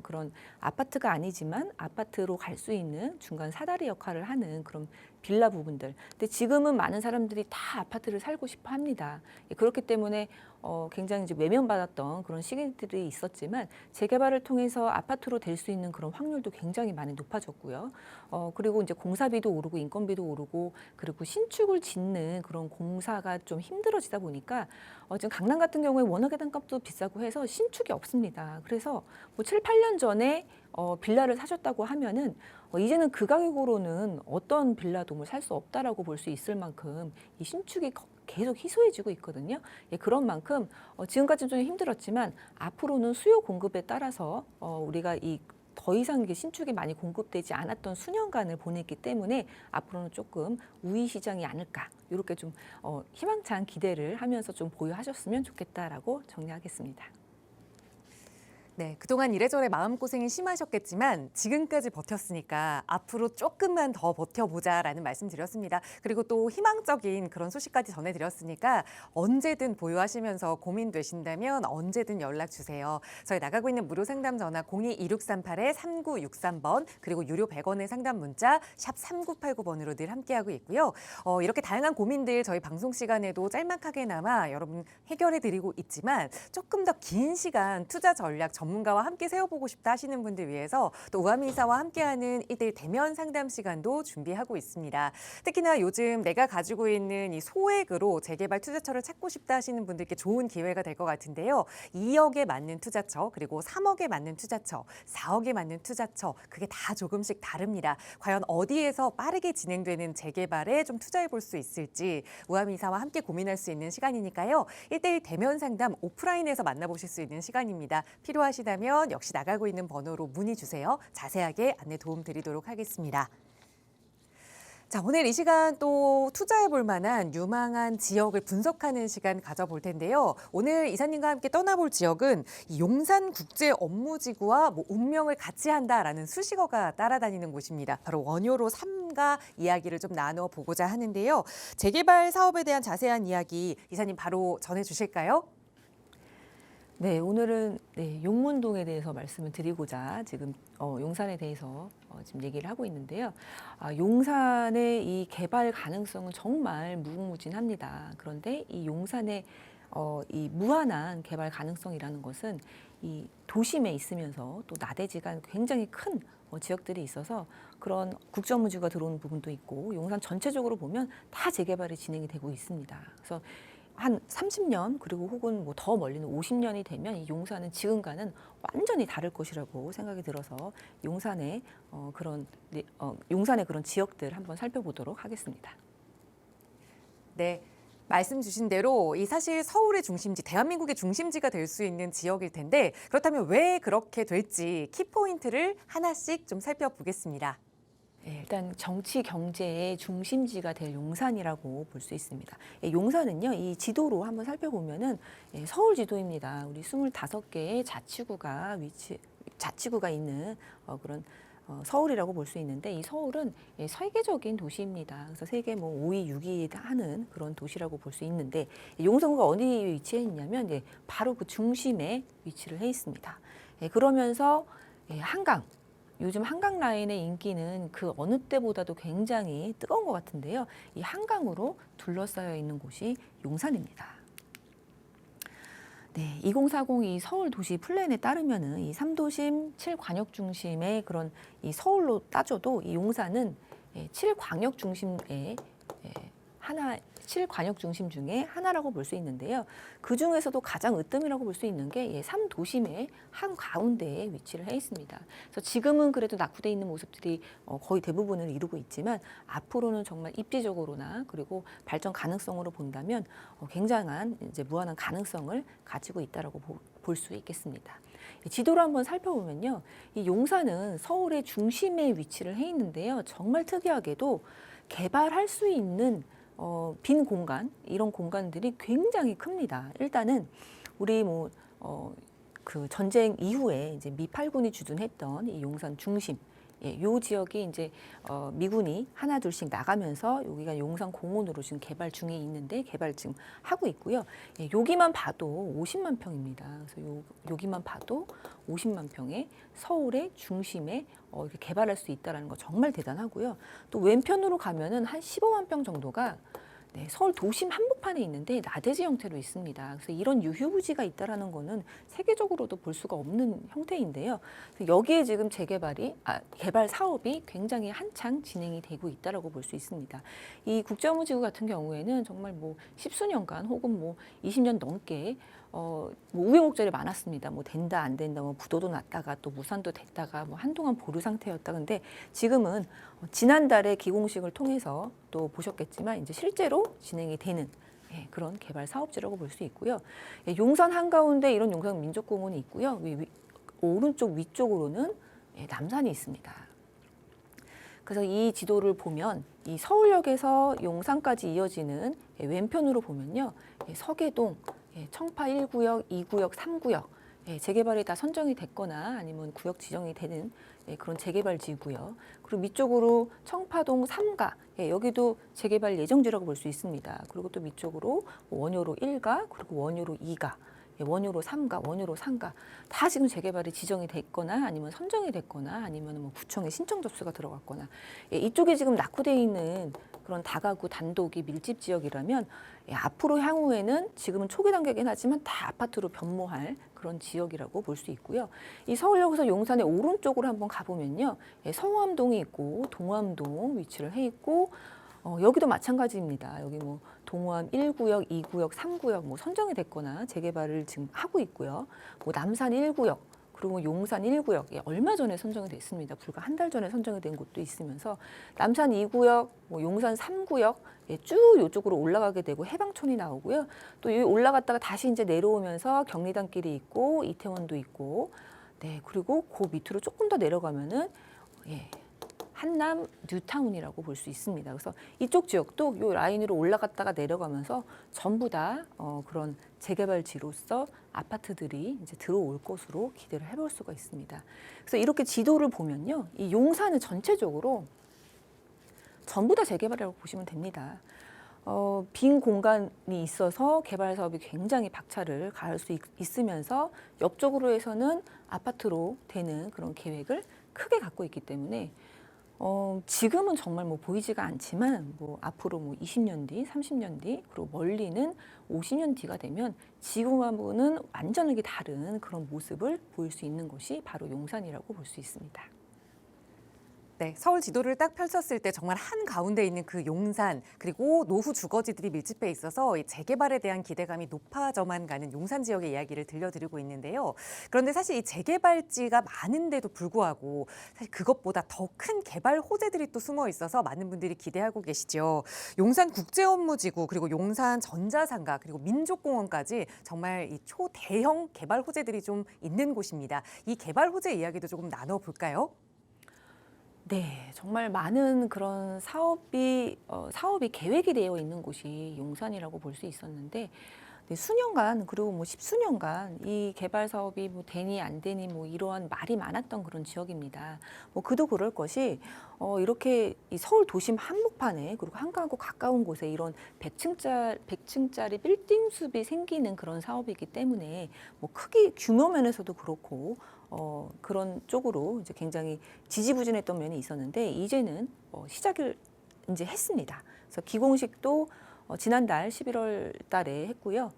그런 아파트가 아니지만 아파트로 갈 수 있는 중간 사다리 역할을 하는 그런 빌라 부분들. 근데 지금은 많은 사람들이 다 아파트를 살고 싶어 합니다. 그렇기 때문에 굉장히 이제 외면받았던 그런 시기들이 있었지만 재개발을 통해서 아파트로 될 수 있는 그런 확률도 굉장히 많이 높아졌고요. 그리고 이제 공사비도 오르고 인건비도 오르고 그리고 신축을 짓는 그런 공사가 좀 힘들어지다 보니까 지금 강남 같은 경우에 워낙에 땅값도 비싸고 해서 신축이 없습니다. 그래서 뭐 7, 8년 전에 빌라를 사셨다고 하면은 이제는 그 가격으로는 어떤 빌라도 뭐 살 수 없다라고 볼 수 있을 만큼 이 신축이 계속 희소해지고 있거든요. 그런 만큼 지금까지는 좀 힘들었지만 앞으로는 수요 공급에 따라서 우리가 더 이상 신축이 많이 공급되지 않았던 수년간을 보냈기 때문에 앞으로는 조금 우위 시장이 아닐까 이렇게 좀 희망찬 기대를 하면서 좀 보유하셨으면 좋겠다라고 정리하겠습니다. 네, 그동안 이래저래 마음고생이 심하셨겠지만 지금까지 버텼으니까 앞으로 조금만 더 버텨보자라는 말씀 드렸습니다. 그리고 또 희망적인 그런 소식까지 전해드렸으니까 언제든 보유하시면서 고민되신다면 언제든 연락 주세요. 저희 나가고 있는 무료 상담 전화 02-2638-3963번 그리고 유료 100원의 상담 문자 샵 3989번으로 늘 함께하고 있고요. 이렇게 다양한 고민들 저희 방송 시간에도 짤막하게나마 여러분 해결해드리고 있지만 조금 더 긴 시간 투자 전략 전문가와 함께 세워보고 싶다 하시는 분들 위해서 또 우아미사와 함께하는 1대1 대면 상담 시간도 준비하고 있습니다. 특히나 요즘 내가 가지고 있는 이 소액으로 재개발 투자처를 찾고 싶다 하시는 분들께 좋은 기회가 될 것 같은데요. 2억에 맞는 투자처 그리고 3억에 맞는 투자처, 4억에 맞는 투자처 그게 다 조금씩 다릅니다. 과연 어디에서 빠르게 진행되는 재개발에 좀 투자해 볼 수 있을지 우아미사와 함께 고민할 수 있는 시간이니까요. 1대1 대면 상담 오프라인에서 만나보실 수 있는 시간입니다. 필요하시다면 역시 나가고 있는 번호로 문의 주세요. 자세하게 안내 도움 드리도록 하겠습니다. 자, 오늘 이 시간 또 투자해 볼 만한 유망한 지역을 분석하는 시간 가져볼 텐데요. 오늘 이사님과 함께 떠나볼 지역은 용산국제업무지구와 운명을 같이 한다라는 수식어가 따라다니는 곳입니다. 바로 원효로 3가 이야기를 좀 나눠보고자 하는데요. 재개발 사업에 대한 자세한 이야기 이사님 바로 전해주실까요? 네, 오늘은 용문동에 대해서 말씀을 드리고자 지금 용산에 대해서 지금 얘기를 하고 있는데요. 용산의 이 개발 가능성은 정말 무궁무진합니다. 그런데 이 용산의 이 무한한 개발 가능성이라는 것은 이 도심에 있으면서 또 나대지가 굉장히 큰 지역들이 있어서 그런 국정무주가 들어오는 부분도 있고 용산 전체적으로 보면 다 재개발이 진행이 되고 있습니다. 그래서 한 30년 그리고 혹은 뭐 더 멀리는 50년이 되면 이 용산은 지금과는 완전히 다를 것이라고 생각이 들어서 용산의 용산의 그런 지역들 한번 살펴보도록 하겠습니다. 네. 말씀 주신 대로 이 사실 서울의 중심지, 대한민국의 중심지가 될 수 있는 지역일 텐데 그렇다면 왜 그렇게 될지 키포인트를 하나씩 좀 살펴보겠습니다. 일단 정치 경제의 중심지가 될 용산이라고 볼 수 있습니다. 용산은요, 이 지도로 한번 살펴보면은 서울 지도입니다. 우리 25개의 자치구가 있는 그런 서울이라고 볼 수 있는데 이 서울은 세계적인 도시입니다. 그래서 세계 뭐 5위, 6위 하는 그런 도시라고 볼 수 있는데 용산구가 어디 위치해 있냐면 바로 그 중심에 위치를 해 있습니다. 그러면서 한강. 요즘 한강 라인의 인기는 그 어느 때보다도 굉장히 뜨거운 것 같은데요. 이 한강으로 둘러싸여 있는 곳이 용산입니다. 네, 2040 이 서울 도시 플랜에 따르면은 이 3도심 7광역 중심의 그런 이 서울로 따져도 이 용산은 7광역 중심의 하나 7광역 중심 중에 하나라고 볼 수 있는데요. 그 중에서도 가장 으뜸이라고 볼 수 있는 게 3도심의 한 가운데에 위치를 해 있습니다. 그래서 지금은 그래도 낙후돼 있는 모습들이 거의 대부분을 이루고 있지만 앞으로는 정말 입지적으로나 그리고 발전 가능성으로 본다면 굉장한 이제 무한한 가능성을 가지고 있다라고 볼 수 있겠습니다. 지도를 한번 살펴보면요, 이 용산은 서울의 중심에 위치를 해 있는데요. 정말 특이하게도 개발할 수 있는 빈 공간, 이런 공간들이 굉장히 큽니다. 일단은 우리 그 전쟁 이후에 이제 미 8군이 주둔했던 이 용산 중심, 요 지역이 이제 미군이 하나 둘씩 나가면서 여기가 용산 공원으로 지금 개발 중에 있는데 개발 지금 하고 있고요. 여기만 봐도 50만 평입니다. 그래서 여기만 봐도 50만 평의 서울의 중심에 이렇게 개발할 수 있다는 거 정말 대단하고요. 또 왼편으로 가면은 한 15만 평 정도가 서울 도심 한복판에 있는데 나대지 형태로 있습니다. 그래서 이런 유휴부지가 있다라는 거는 세계적으로도 볼 수가 없는 형태인데요. 여기에 지금 개발 사업이 굉장히 한창 진행이 되고 있다라고 볼 수 있습니다. 이 국정무지구 같은 경우에는 정말 뭐 십수년간 혹은 뭐 20년 넘게 뭐 우여곡절이 많았습니다. 뭐 된다 안 된다, 뭐 부도도 났다가 또 무산도 됐다가 뭐 한동안 보류 상태였다. 근데 지금은 지난달에 기공식을 통해서 또 보셨겠지만 이제 실제로 진행이 되는 그런 개발 사업지라고 볼 수 있고요. 용산 한가운데 이런 용산 민족공원이 있고요. 오른쪽 위쪽으로는 남산이 있습니다. 그래서 이 지도를 보면 이 서울역에서 용산까지 이어지는 왼편으로 보면요, 서계동, 청파 1구역, 2구역, 3구역 재개발이 다 선정이 됐거나 아니면 구역 지정이 되는 그런 재개발 지구고요. 그리고 밑쪽으로 청파동 3가 여기도 재개발 예정지라고 볼 수 있습니다. 그리고 또 밑쪽으로 원효로 1가 그리고 원효로 2가 원효로 3가, 원효로 3가 다 지금 재개발이 지정이 됐거나 아니면 선정이 됐거나 아니면 뭐 구청에 신청 접수가 들어갔거나 이쪽에 지금 낙후되어 있는 그런 다가구 단독이 밀집 지역이라면 앞으로 향후에는 지금은 초기 단계긴 하지만 다 아파트로 변모할 그런 지역이라고 볼 수 있고요. 이 서울역에서 용산의 오른쪽으로 한번 가보면요, 성암동이 있고 동암동 위치를 해 있고 여기도 마찬가지입니다. 여기 뭐 동호암 1구역, 2구역, 3구역 뭐 선정이 됐거나 재개발을 지금 하고 있고요. 뭐 남산 1구역 그리고 용산 1구역 얼마 전에 선정이 됐습니다. 불과 한 달 전에 선정이 된 곳도 있으면서 남산 2구역, 뭐 용산 3구역 쭉 이쪽으로 올라가게 되고 해방촌이 나오고요. 또 여기 올라갔다가 다시 이제 내려오면서 경리단길이 있고 이태원도 있고, 그리고 그 밑으로 조금 더 내려가면은 한남 뉴타운이라고 볼 수 있습니다. 그래서 이쪽 지역도 이 라인으로 올라갔다가 내려가면서 전부 다 그런 재개발지로서 아파트들이 이제 들어올 것으로 기대를 해볼 수가 있습니다. 그래서 이렇게 지도를 보면요, 이 용산은 전체적으로 전부 다 재개발이라고 보시면 됩니다. 빈 공간이 있어서 개발 사업이 굉장히 박차를 가할 수 있으면서 옆쪽으로 해서는 아파트로 되는 그런 계획을 크게 갖고 있기 때문에 지금은 정말 뭐 보이지가 않지만 뭐 앞으로 뭐 20년 뒤, 30년 뒤, 그리고 멀리는 50년 뒤가 되면 지금하고는 완전하게 다른 그런 모습을 보일 수 있는 곳이 바로 용산이라고 볼 수 있습니다. 네, 서울 지도를 딱 펼쳤을 때 정말 한 가운데 있는 그 용산 그리고 노후 주거지들이 밀집해 있어서 이 재개발에 대한 기대감이 높아져만 가는 용산 지역의 이야기를 들려드리고 있는데요. 그런데 사실 이 재개발지가 많은데도 불구하고 사실 그것보다 더 큰 개발 호재들이 또 숨어 있어서 많은 분들이 기대하고 계시죠. 용산 국제업무지구 그리고 용산 전자상가 그리고 민족공원까지 정말 이 초대형 개발 호재들이 좀 있는 곳입니다. 이 개발 호재 이야기도 조금 나눠볼까요? 네, 정말 많은 그런 사업이 계획이 되어 있는 곳이 용산이라고 볼 수 있었는데, 네, 수년간 그리고 뭐 십수년간 이 개발 사업이 뭐 되니 안 되니 뭐 이러한 말이 많았던 그런 지역입니다. 뭐 그도 그럴 것이 이렇게 이 서울 도심 한복판에 그리고 한강하고 가까운 곳에 이런 100층짜리 빌딩 숲이 생기는 그런 사업이기 때문에 뭐 크기 규모 면에서도 그렇고 그런 쪽으로 이제 굉장히 지지부진했던 면이 있었는데 이제는 시작을 이제 했습니다. 그래서 기공식도 지난달 11월 달에 했고요.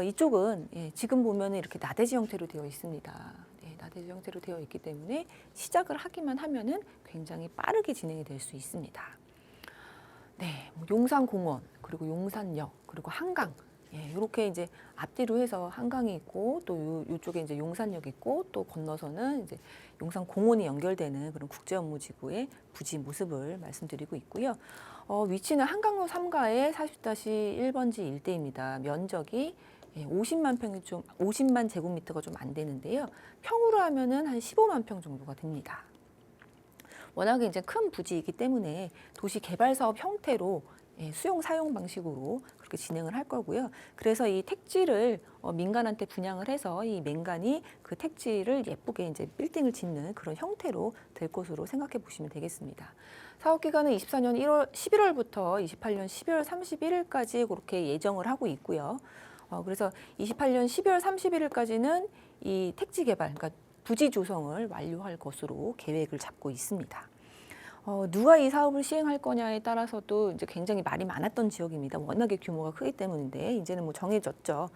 이쪽은 지금 보면 이렇게 나대지 형태로 되어 있습니다. 네, 나대지 형태로 되어 있기 때문에 시작을 하기만 하면은 굉장히 빠르게 진행이 될 수 있습니다. 네, 뭐 용산공원 그리고 용산역 그리고 한강 이렇게 이제 앞뒤로 해서 한강이 있고 또 이쪽에 이제 용산역 있고 또 건너서는 이제 용산공원이 연결되는 그런 국제업무지구의 부지 모습을 말씀드리고 있고요. 위치는 한강로 3가의 40-1번지 일대입니다. 면적이 50만 제곱미터가 좀 안 되는데요. 평으로 하면은 한 15만 평 정도가 됩니다. 워낙에 이제 큰 부지이기 때문에 도시 개발 사업 형태로 수용 사용 방식으로 그렇게 진행을 할 거고요. 그래서 이 택지를 민간한테 분양을 해서 이 민간이 그 택지를 예쁘게 이제 빌딩을 짓는 그런 형태로 될 것으로 생각해 보시면 되겠습니다. 사업 기간은 24년 11월부터 28년 12월 31일까지 그렇게 예정을 하고 있고요. 그래서 28년 12월 31일까지는 이 택지 개발, 그러니까 부지 조성을 완료할 것으로 계획을 잡고 있습니다. 누가 이 사업을 시행할 거냐에 따라서도 이제 굉장히 말이 많았던 지역입니다. 워낙에 규모가 크기 때문인데 이제는 뭐 정해졌죠.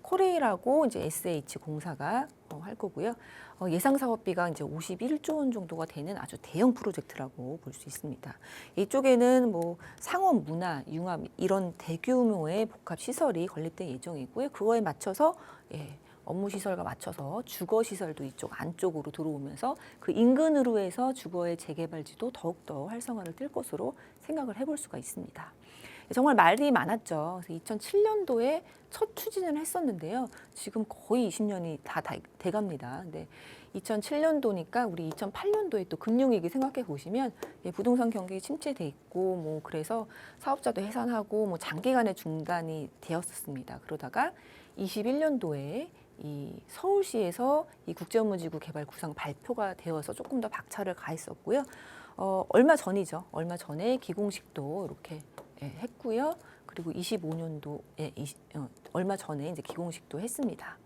코레일하고 이제 SH 공사가 할 거고요. 예상 사업비가 이제 51조 원 정도가 되는 아주 대형 프로젝트라고 볼 수 있습니다. 이쪽에는 뭐 상업, 문화, 융합 이런 대규모의 복합 시설이 건립될 예정이고요. 그거에 맞춰서 업무 시설과 맞춰서 주거 시설도 이쪽 안쪽으로 들어오면서 그 인근으로 해서 주거의 재개발지도 더욱더 활성화를 띨 것으로 생각을 해볼 수가 있습니다. 정말 말이 많았죠. 그래서 2007년도에 첫 추진을 했었는데요. 지금 거의 20년이 다 돼갑니다. 근데 2007년도니까 우리 2008년도에 또 금융위기 생각해 보시면 부동산 경기 침체돼 있고 뭐 그래서 사업자도 해산하고 뭐 장기간의 중단이 되었었습니다. 그러다가 21년도에 이 서울시에서 이 국제업무지구 개발 구상 발표가 되어서 조금 더 박차를 가했었고요. 얼마 전이죠. 얼마 전에 기공식도 이렇게 했고요. 그리고 25년도에 얼마 전에 이제 기공식도 했습니다.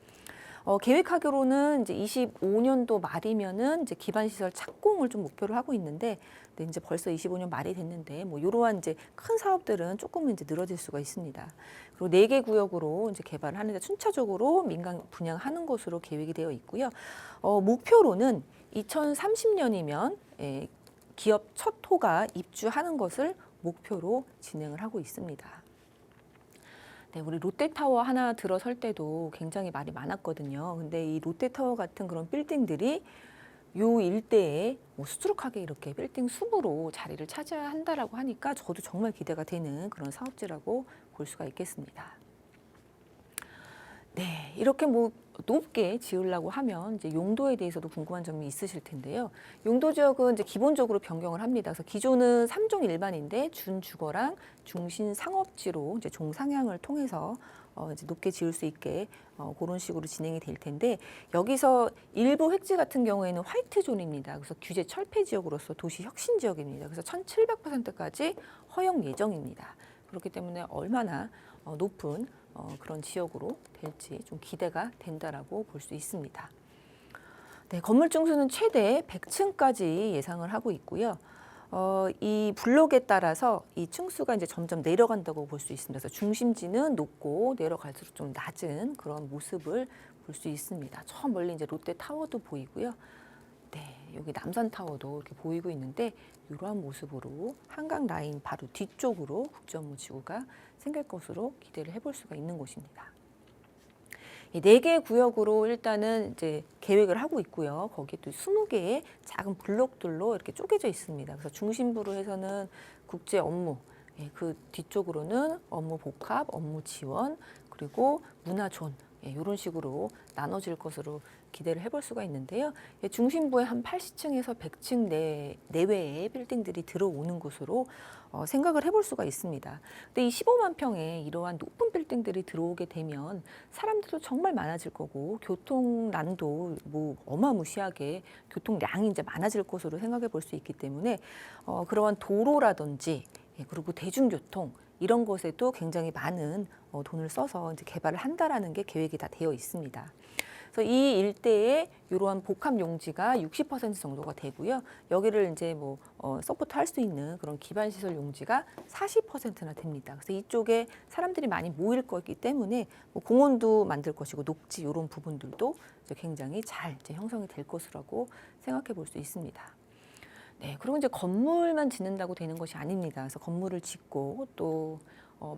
계획하기로는 이제 25년도 말이면은 이제 기반 시설 착공을 좀 목표로 하고 있는데, 근데 이제 벌써 25년 말이 됐는데 뭐 이러한 이제 큰 사업들은 조금은 이제 늘어질 수가 있습니다. 그리고 4개 구역으로 이제 개발을 하는데 순차적으로 민간 분양하는 것으로 계획이 되어 있고요. 목표로는 2030년이면 기업 첫 호가 입주하는 것을 목표로 진행을 하고 있습니다. 네, 우리 롯데타워 하나 들어설 때도 굉장히 말이 많았거든요. 근데 이 롯데타워 같은 그런 빌딩들이 요 일대에 뭐 수두룩하게 이렇게 빌딩 숲으로 자리를 차지한다라고 하니까 저도 정말 기대가 되는 그런 사업지라고 볼 수가 있겠습니다. 네, 이렇게 뭐 높게 지으려고 하면 이제 용도에 대해서도 궁금한 점이 있으실 텐데요. 용도 지역은 이제 기본적으로 변경을 합니다. 그래서 기존은 3종 일반인데 준주거랑 중신 상업지로 이제 종상향을 통해서 이제 높게 지을 수 있게 그런 식으로 진행이 될 텐데, 여기서 일부 획지 같은 경우에는 화이트 존입니다. 그래서 규제 철폐 지역으로서 도시 혁신 지역입니다. 그래서 1700%까지 허용 예정입니다. 그렇기 때문에 얼마나 높은 그런 지역으로 될지 좀 기대가 된다라고 볼 수 있습니다. 네, 건물 층수는 최대 100층까지 예상을 하고 있고요. 이 블록에 따라서 이 층수가 이제 점점 내려간다고 볼 수 있습니다. 그래서 중심지는 높고 내려갈수록 좀 낮은 그런 모습을 볼 수 있습니다. 저 멀리 이제 롯데타워도 보이고요. 네, 여기 남산타워도 이렇게 보이고 있는데 이러한 모습으로 한강 라인 바로 뒤쪽으로 국제업무지구가 생길 것으로 기대를 해볼 수가 있는 곳입니다. 이 4개 구역으로 일단은 이제 계획을 하고 있고요. 거기에 또 20개의 작은 블록들로 이렇게 쪼개져 있습니다. 그래서 중심부로 해서는 국제 업무, 그 뒤쪽으로는 업무 복합, 업무 지원, 그리고 문화존, 이런 식으로 나눠질 것으로 기대를 해볼 수가 있는데요. 중심부에 한 80층에서 100층 내외의 빌딩들이 들어오는 곳으로 생각을 해볼 수가 있습니다. 근데 이 15만 평에 이러한 높은 빌딩들이 들어오게 되면 사람들도 정말 많아질 거고 교통난도 뭐 어마무시하게 교통량이 이제 많아질 것으로 생각해 볼 수 있기 때문에 그러한 도로라든지 그리고 대중교통 이런 것에도 굉장히 많은 돈을 써서 이제 개발을 한다라는 게 계획이 다 되어 있습니다. 그래서 이 일대에 이러한 복합 용지가 60% 정도가 되고요. 여기를 이제 뭐 서포트할 수 있는 그런 기반 시설 용지가 40%나 됩니다. 그래서 이쪽에 사람들이 많이 모일 거기 때문에 뭐 공원도 만들 것이고 녹지 이런 부분들도 이제 굉장히 잘 이제 형성이 될 것이라고 생각해 볼 수 있습니다. 네, 그리고 이제 건물만 짓는다고 되는 것이 아닙니다. 그래서 건물을 짓고 또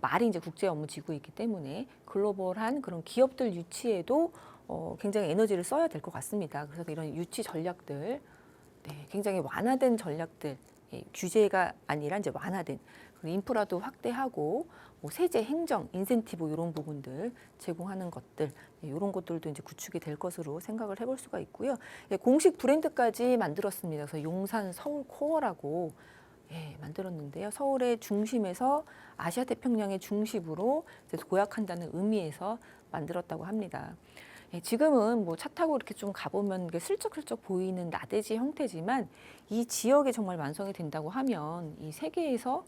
말이 이제 국제 업무 지구이기 때문에 글로벌한 그런 기업들 유치에도 굉장히 에너지를 써야 될 것 같습니다. 그래서 이런 유치 전략들, 네, 굉장히 완화된 전략들, 규제가 아니라 이제 완화된 그리고 인프라도 확대하고 뭐 세제, 행정, 인센티브 이런 부분들 제공하는 것들 이런 것들도 이제 구축이 될 것으로 생각을 해볼 수가 있고요. 공식 브랜드까지 만들었습니다. 그래서 용산 서울 코어라고 만들었는데요. 서울의 중심에서 아시아 태평양의 중심으로 도약한다는 의미에서 만들었다고 합니다. 지금은 뭐 차 타고 이렇게 좀 가보면 이게 슬쩍슬쩍 보이는 나대지 형태지만 이 지역에 정말 완성이 된다고 하면 이 세계에서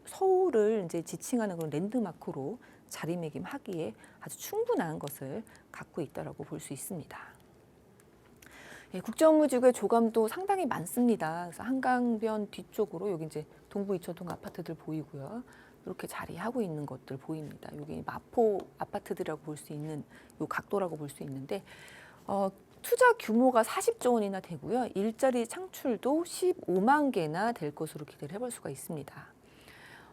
서울을 이제 지칭하는 그런 랜드마크로 자리매김하기에 아주 충분한 것을 갖고 있다라고 볼 수 있습니다. 국제업무지구의 조감도 상당히 많습니다. 그래서 한강변 뒤쪽으로 여기 이제 동부 이촌동 아파트들 보이고요. 이렇게 자리하고 있는 것들 보입니다. 여기 마포 아파트들이라고 볼 수 있는 요 각도라고 볼 수 있는데 투자 규모가 40조 원이나 되고요. 일자리 창출도 15만 개나 될 것으로 기대를 해볼 수가 있습니다.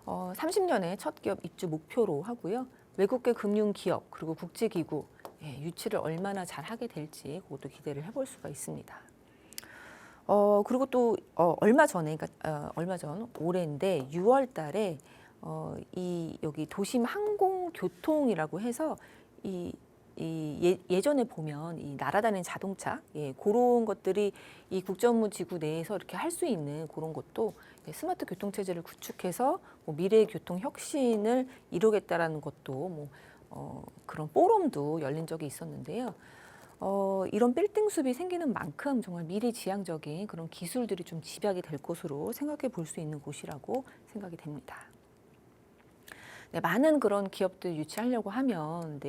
30년에 첫 기업 입주 목표로 하고요. 외국계 금융기업 그리고 국제기구 유치를 얼마나 잘 하게 될지 그것도 기대를 해볼 수가 있습니다. 그리고 또 얼마 전에 그러니까 얼마 전 올해인데 6월 달에 여기 도심 항공교통이라고 해서 예전에 보면 이 날아다니는 자동차 그런 것들이 이 국제업무지구 내에서 이렇게 할 수 있는 그런 것도 스마트 교통체제를 구축해서 뭐 미래의 교통 혁신을 이루겠다라는 것도 뭐 그런 포럼도 열린 적이 있었는데요. 이런 빌딩 숲이 생기는 만큼 정말 미래지향적인 그런 기술들이 좀 집약이 될 것으로 생각해 볼 수 있는 곳이라고 생각이 됩니다. 네, 많은 그런 기업들 유치하려고 하면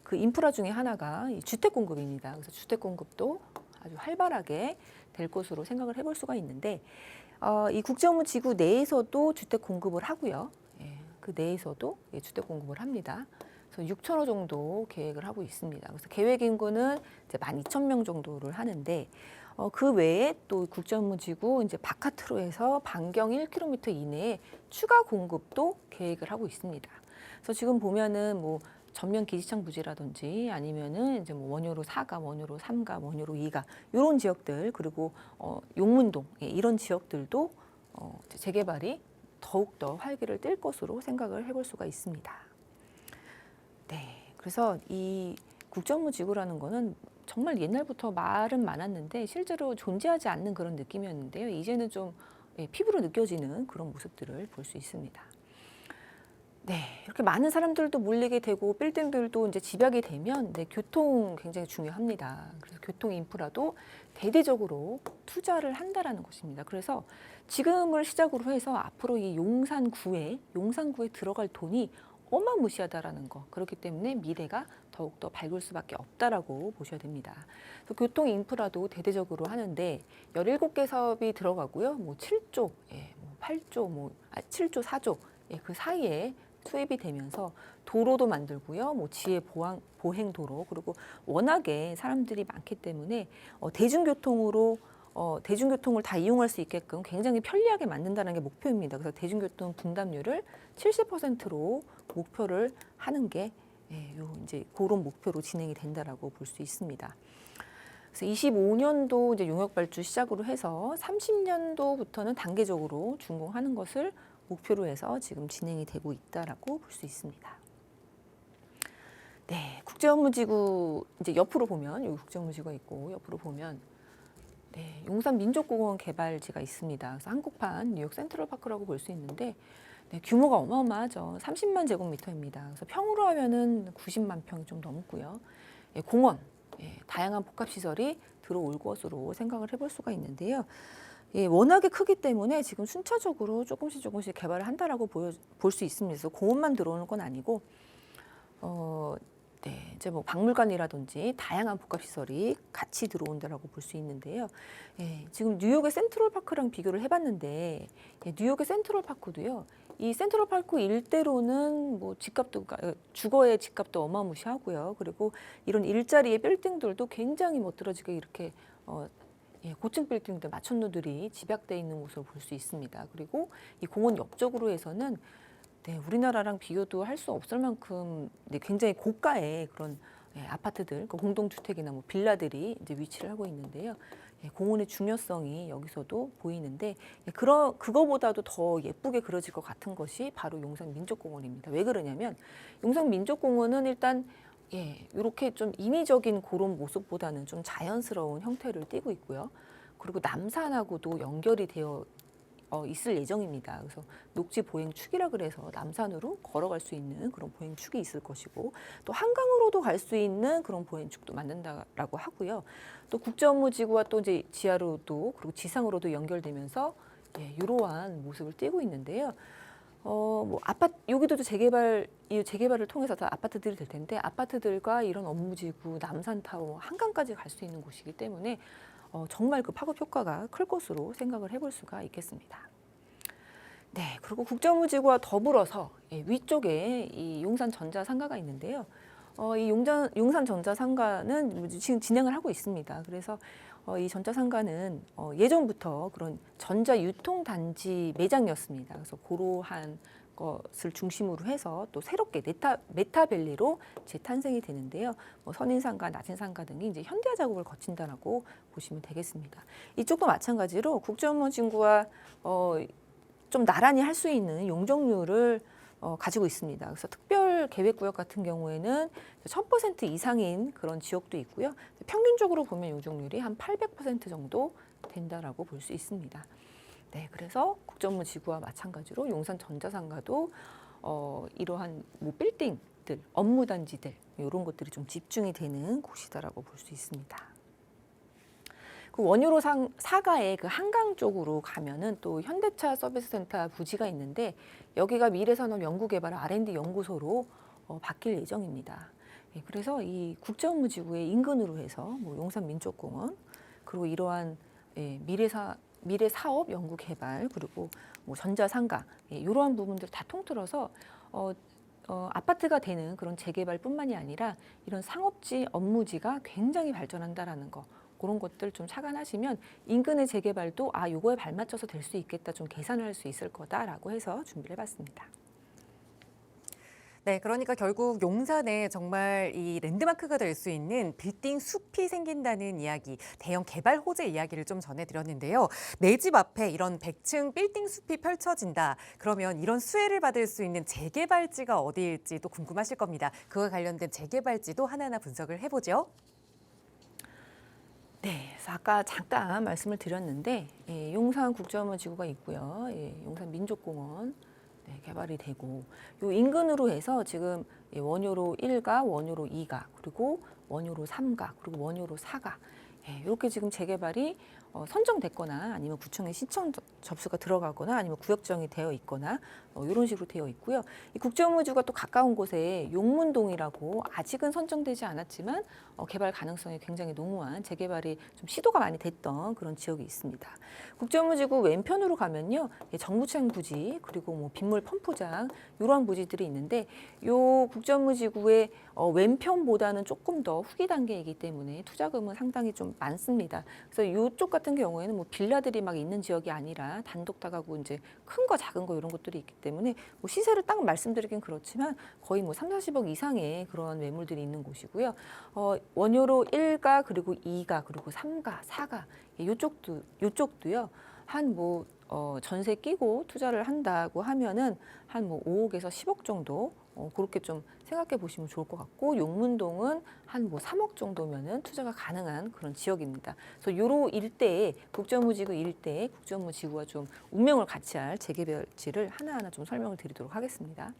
그 인프라 중에 하나가 이 주택 공급입니다. 그래서 주택 공급도 아주 활발하게 될 것으로 생각을 해볼 수가 있는데 이 국제업무지구 내에서도 주택 공급을 하고요. 그 내에서도 주택 공급을 합니다. 그래서 6,000호 정도 계획을 하고 있습니다. 그래서 계획 인구는 이제 12,000명 정도를 하는데 그 외에 또 국제업무지구 이제 바깥으로 해서 반경 1km 이내에 추가 공급도 계획을 하고 있습니다. 그래서 지금 보면은 뭐 전면 기지창 부지라든지 아니면은 이제 뭐 원효로 4가, 원효로 3가, 원효로 2가 이런 지역들 그리고 용문동 이런 지역들도 재개발이 더욱 더 활기를 띨 것으로 생각을 해볼 수가 있습니다. 네, 그래서 이 국제업무지구라는 거는 정말 옛날부터 말은 많았는데 실제로 존재하지 않는 그런 느낌이었는데요. 이제는 좀 피부로 느껴지는 그런 모습들을 볼 수 있습니다. 네, 이렇게 많은 사람들도 몰리게 되고 빌딩들도 이제 집약이 되면 교통 굉장히 중요합니다. 그래서 교통 인프라도 대대적으로 투자를 한다라는 것입니다. 그래서 지금을 시작으로 해서 앞으로 이 용산구에 들어갈 돈이 어마무시하다라는 거. 그렇기 때문에 미래가 더욱더 밝을 수밖에 없다라고 보셔야 됩니다. 그래서 교통 인프라도 대대적으로 하는데 17개 사업이 들어가고요. 뭐 7조, 8조, 7조, 4조 그 사이에 투입이 되면서 도로도 만들고요. 뭐 지혜 보행 도로 그리고 워낙에 사람들이 많기 때문에 대중교통을 다 이용할 수 있게끔 굉장히 편리하게 만든다는 게 목표입니다. 그래서 대중교통 분담률을 70%로 목표를 하는 게 이제 그런 목표로 진행이 된다라고 볼 수 있습니다. 그래서 25년도 이제 용역 발주 시작으로 해서 30년도부터는 단계적으로 준공하는 것을 목표로 해서 지금 진행이 되고 있다라고 볼 수 있습니다. 네, 국제업무지구 이제 옆으로 보면 여기 국제업무지구가 있고 옆으로 보면 용산 민족공원 개발지가 있습니다. 그래서 한국판 뉴욕 센트럴파크라고 볼 수 있는데 규모가 어마어마하죠. 30만 제곱미터입니다. 그래서 평으로 하면은 90만 평이 좀 넘고요. 공원, 다양한 복합시설이 들어올 것으로 생각을 해볼 수가 있는데요. 워낙에 크기 때문에 지금 순차적으로 조금씩 개발을 한다라고 볼 수 있습니다. 그래서 공원만 들어오는 건 아니고, 이제 뭐 박물관이라든지 다양한 복합시설이 같이 들어온다라고 볼 수 있는데요. 지금 뉴욕의 센트럴파크랑 비교를 해봤는데, 뉴욕의 센트럴파크도요. 이 센트럴파크 일대로는 뭐 집값도 주거의 집값도 어마무시하고요. 그리고 이런 일자리의 빌딩들도 굉장히 멋들어지게 이렇게 고층 빌딩들 마천루들이 집약되어 있는 모습을 볼 수 있습니다. 그리고 이 공원 옆쪽으로 해서는 우리나라랑 비교도 할 수 없을 만큼 굉장히 고가의 그런 아파트들, 공동주택이나 뭐 빌라들이 이제 위치를 하고 있는데요. 공원의 중요성이 여기서도 보이는데 그거보다도 더 예쁘게 그려질 것 같은 것이 바로 용산민족공원입니다. 왜 그러냐면 용산민족공원은 일단 이렇게 좀 인위적인 그런 모습보다는 좀 자연스러운 형태를 띠고 있고요. 그리고 남산하고도 연결이 되어 있을 예정입니다. 그래서 녹지 보행축이라 그래서 남산으로 걸어갈 수 있는 그런 보행축이 있을 것이고 또 한강으로도 갈 수 있는 그런 보행축도 만든다라고 하고요. 또 국제업무지구와 또 이제 지하로도 그리고 지상으로도 연결되면서 이러한 모습을 띠고 있는데요. 뭐 여기도 이 재개발을 통해서 다 아파트들이 될 텐데 아파트들과 이런 업무지구, 남산타워, 한강까지 갈 수 있는 곳이기 때문에 정말 그 파급 효과가 클 것으로 생각을 해볼 수가 있겠습니다. 네, 그리고 국제업무지구와 더불어서 위쪽에 이 용산전자상가가 있는데요. 이 용산전자상가는 지금 진행을 하고 있습니다. 그래서 이 전자상가는 예전부터 그런 전자유통단지 매장이었습니다. 그래서 그러한 것을 중심으로 해서 또 새롭게 메타밸리로 재탄생이 되는데요. 뭐 선인상가, 나진상가 등이 이제 현대화 작업을 거친다라고 보시면 되겠습니다. 이쪽도 마찬가지로 국제업무지구와 좀 나란히 할 수 있는 용적률을 가지고 있습니다. 그래서 특별 계획구역 같은 경우에는 1000% 이상인 그런 지역도 있고요. 평균적으로 보면 용적률이 한 800% 정도 된다라고 볼 수 있습니다. 네, 그래서 국제업무지구와 마찬가지로 용산전자상가도 이러한 뭐 빌딩들, 업무단지들 이런 것들이 좀 집중이 되는 곳이다라고 볼 수 있습니다. 그 원유로 사가의 그 한강 쪽으로 가면은 또 현대차 서비스센터 부지가 있는데 여기가 미래산업 연구개발 R&D 연구소로 바뀔 예정입니다. 그래서 이 국제업무지구의 인근으로 해서 뭐 용산민족공원 그리고 이러한 미래사업 연구개발 그리고 뭐 전자상가 이러한 부분들 다 통틀어서 아파트가 되는 그런 재개발뿐만이 아니라 이런 상업지, 업무지가 굉장히 발전한다라는 거. 그런 것들 좀 착안하시면 인근의 재개발도 요거에 발맞춰서 될 수 있겠다 좀 계산을 할 수 있을 거다라고 해서 준비를 해봤습니다. 네, 그러니까 결국 용산에 정말 이 랜드마크가 될 수 있는 빌딩 숲이 생긴다는 이야기, 대형 개발 호재 이야기를 좀 전해드렸는데요. 내 집 앞에 이런 100층 빌딩 숲이 펼쳐진다. 그러면 이런 수혜를 받을 수 있는 재개발지가 어디일지 또 궁금하실 겁니다. 그와 관련된 재개발지도 하나하나 분석을 해보죠. 네, 그래서 아까 잠깐 말씀을 드렸는데 용산 국제업무지구가 있고요. 용산 민족공원 네, 개발이 되고 요 인근으로 해서 지금 원효로 1가, 원효로 2가, 그리고 원효로 3가, 그리고 원효로 4가 이렇게 지금 재개발이 선정됐거나 아니면 구청에 신청 접수가 들어가거나 아니면 구역정이 되어 있거나 이런 식으로 되어 있고요. 이 국제업무지구가 또 가까운 곳에 용문동이라고 아직은 선정되지 않았지만 개발 가능성이 굉장히 농후한 재개발이 좀 시도가 많이 됐던 그런 지역이 있습니다. 국제업무지구 왼편으로 가면요, 정부청 부지 그리고 뭐 빗물 펌프장 이러한 부지들이 있는데 요 국제업무지구의 왼편보다는 조금 더 후기 단계이기 때문에 투자금은 상당히 좀 많습니다. 그래서 이쪽 같은 경우에는 뭐 빌라들이 막 있는 지역이 아니라 단독 다가구 이제 큰 거 작은 거 이런 것들이 있기 때문에 뭐 시세를 딱 말씀드리긴 그렇지만 거의 뭐 3, 40억 이상의 그런 매물들이 있는 곳이고요. 원효로 1가 그리고 2가 그리고 3가 4가 요쪽도요. 한 뭐 전세 끼고 투자를 한다고 하면은 한 뭐 5억에서 10억 정도 그렇게 좀 생각해 보시면 좋을 것 같고 용문동은 한 뭐 3억 정도면은 투자가 가능한 그런 지역입니다. 그래서 요로 일대에 국제업무지구 일대에 국제업무지구와 좀 운명을 같이 할 재개발지를 하나하나 좀 설명을 드리도록 하겠습니다.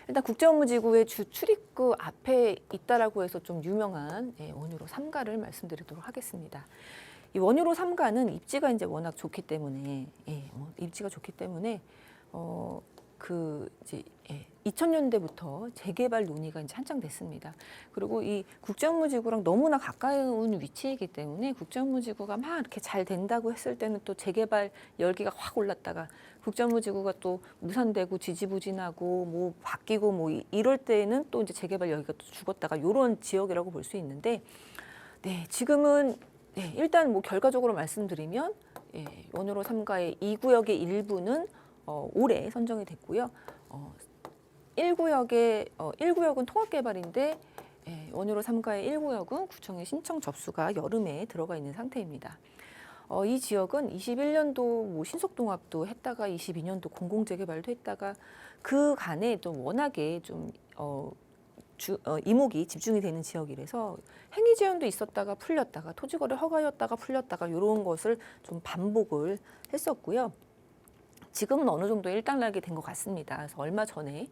일단 국제업무지구의 주 출입구 앞에 있다라고 해서 좀 유명한 원효로 3가를 말씀드리도록 하겠습니다. 이 원효로 3가는 입지가 이제 워낙 좋기 때문에 입지가 좋기 때문에 그 이제 2000년대부터 재개발 논의가 이제 한창 됐습니다. 그리고 이 국제업무지구랑 너무나 가까운 위치이기 때문에 국제업무지구가 막 이렇게 잘 된다고 했을 때는 또 재개발 열기가 확 올랐다가 국제업무지구가 또 무산되고 지지부진하고 뭐 바뀌고 뭐 이럴 때는 또 이제 재개발 열기가 또 죽었다가 이런 지역이라고 볼 수 있는데, 네, 지금은 일단 뭐 결과적으로 말씀드리면 원효로 3가의 2구역의 일부는 올해 선정이 됐고요. 1구역은 통합개발인데 원효로 3가의 1구역은 구청에 신청 접수가 여름에 들어가 있는 상태입니다. 이 지역은 21년도 뭐 신속동합도 했다가 22년도 공공재개발도 했다가 그 간에 또 워낙에 좀 이목이 집중이 되는 지역이라서 행위 제한도 있었다가 풀렸다가 토지거래 허가였다가 풀렸다가 이런 것을 좀 반복을 했었고요. 지금은 어느 정도 일단락이 된 것 같습니다. 그래서 얼마 전에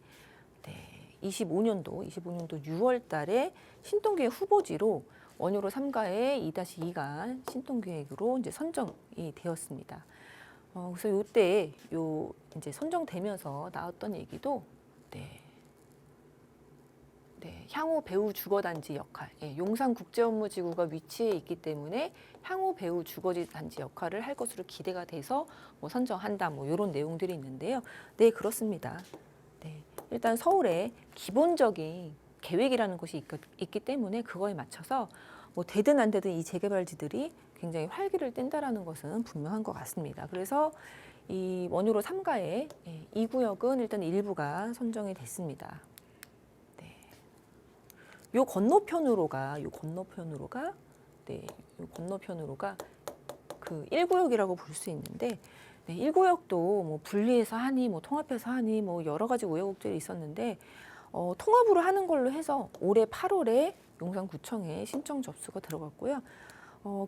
25년도 6월 달에 신동계획 후보지로 원효로 3가의 2-2가 신동계획으로 이제 선정이 되었습니다. 그래서 이때 이제 선정되면서 나왔던 얘기도 향후 배후 주거단지 역할, 용산국제업무지구가 위치해 있기 때문에 향후 배후 주거단지 역할을 할 것으로 기대가 돼서 뭐 선정한다, 뭐 이런 내용들이 있는데요. 네, 그렇습니다. 네, 일단 서울에 기본적인 계획이라는 것이 있기 때문에 그거에 맞춰서 뭐 되든 안 되든 이 재개발지들이 굉장히 활기를 뗀다라는 것은 분명한 것 같습니다. 그래서 이 원효로 3가의 2구역은 일단 일부가 선정이 됐습니다. 요 건너편으로가 그 1구역이라고 볼 수 있는데 1구역도 뭐 분리해서 하니 뭐 통합해서 하니 뭐 여러 가지 우여곡절이 있었는데 통합으로 하는 걸로 해서 올해 8월에 용산구청에 신청 접수가 들어갔고요.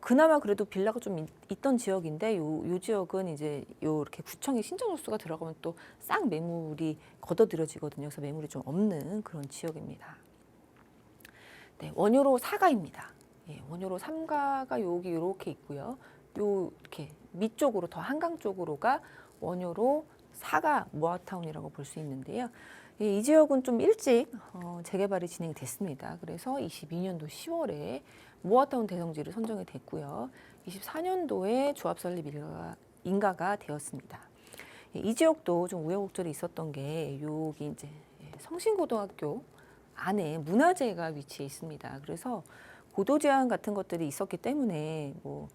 그나마 그래도 빌라가 좀 있던 지역인데 요 지역은 이제 이렇게 구청에 신청 접수가 들어가면 또 싹 매물이 걷어들여지거든요. 그래서 매물이 좀 없는 그런 지역입니다. 네, 원효로 4가입니다. 원효로 3가가 여기 이렇게 있고요. 이렇게 밑쪽으로 더 한강 쪽으로가 원효로 4가 모아타운이라고 볼 수 있는데요. 이 지역은 좀 일찍 재개발이 진행이 됐습니다. 그래서 22년도 10월에 모아타운 대성지를 선정이 됐고요. 24년도에 조합 설립 인가가 되었습니다. 이 지역도 좀 우여곡절이 있었던 게 여기 이제 성신고등학교 안에 문화재가 위치해 있습니다. 그래서 고도 제한 같은 것들이 있었기 때문에 뭐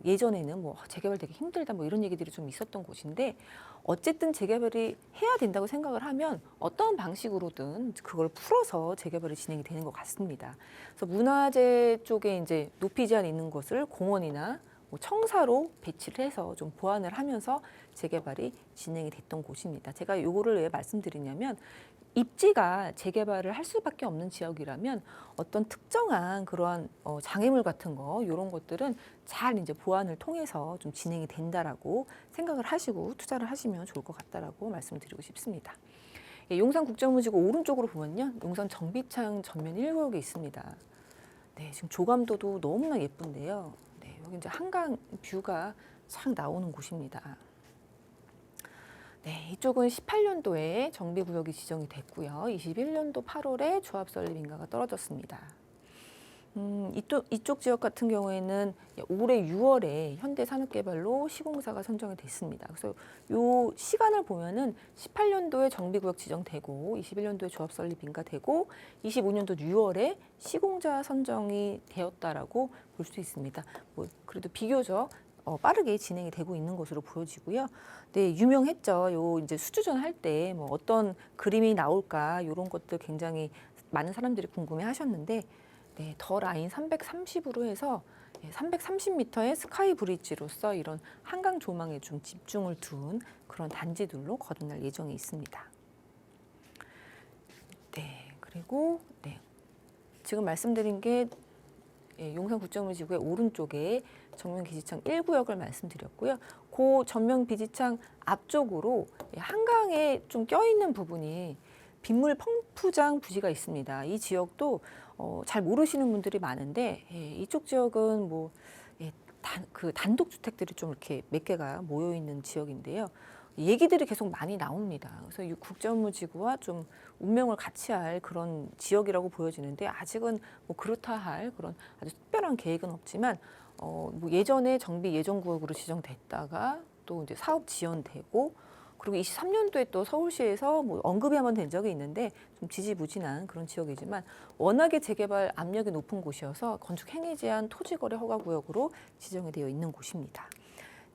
예전에는 뭐 재개발 되게 힘들다 뭐 이런 얘기들이 좀 있었던 곳인데 어쨌든 재개발이 해야 된다고 생각을 하면 어떤 방식으로든 그걸 풀어서 재개발이 진행이 되는 것 같습니다. 그래서 문화재 쪽에 이제 높이 제한 있는 것을 공원이나 뭐 청사로 배치를 해서 좀 보완을 하면서 재개발이 진행이 됐던 곳입니다. 제가 요거를 왜 말씀드리냐면 입지가 재개발을 할 수밖에 없는 지역이라면 어떤 특정한 그러한 장애물 같은 거 이런 것들은 잘 이제 보완을 통해서 좀 진행이 된다라고 생각을 하시고 투자를 하시면 좋을 것 같다라고 말씀드리고 싶습니다. 예, 용산 국제무지구 오른쪽으로 보면요, 용산 정비창 전면 1구역이 있습니다. 네, 지금 조감도도 너무나 예쁜데요. 네, 여기 이제 한강 뷰가 쫙 나오는 곳입니다. 네, 이쪽은 18년도에 정비구역이 지정이 됐고요. 21년도 8월에 조합 설립 인가가 떨어졌습니다. 이쪽 지역 같은 경우에는 올해 6월에 현대산업개발로 시공사가 선정이 됐습니다. 그래서 요 시간을 보면은 18년도에 정비구역 지정되고 21년도에 조합 설립 인가되고 25년도 6월에 시공자 선정이 되었다라고 볼 수 있습니다. 뭐 그래도 비교적 빠르게 진행이 되고 있는 것으로 보여지고요. 네, 유명했죠. 요 이제 수주전 할 때 뭐 어떤 그림이 나올까 이런 것들 굉장히 많은 사람들이 궁금해하셨는데, 네, 더 라인 330으로 해서 330m의 스카이 브릿지로서 이런 한강 조망에 좀 집중을 둔 그런 단지들로 거듭날 예정이 있습니다. 네, 그리고 네, 지금 말씀드린 게 용산 국제무지구의 오른쪽에 전면 비지창 1구역을 말씀드렸고요. 그 전면 비지창 앞쪽으로 한강에 좀 껴있는 부분이 빗물 펌프장 부지가 있습니다. 이 지역도 잘 모르시는 분들이 많은데, 이쪽 지역은 뭐 단독 주택들이 좀 이렇게 몇 개가 모여 있는 지역인데요. 얘기들이 계속 많이 나옵니다. 그래서 이 국제업무지구와 좀 운명을 같이 할 그런 지역이라고 보여지는데, 아직은 뭐 그렇다 할 그런 아주 특별한 계획은 없지만 뭐 예전에 정비 예정구역으로 지정됐다가 또 이제 사업 지연되고, 그리고 23년도에 또 서울시에서 뭐 언급이 한번 된 적이 있는데 좀 지지부진한 그런 지역이지만 워낙에 재개발 압력이 높은 곳이어서 건축 행위 제한 토지거래 허가구역으로 지정이 되어 있는 곳입니다.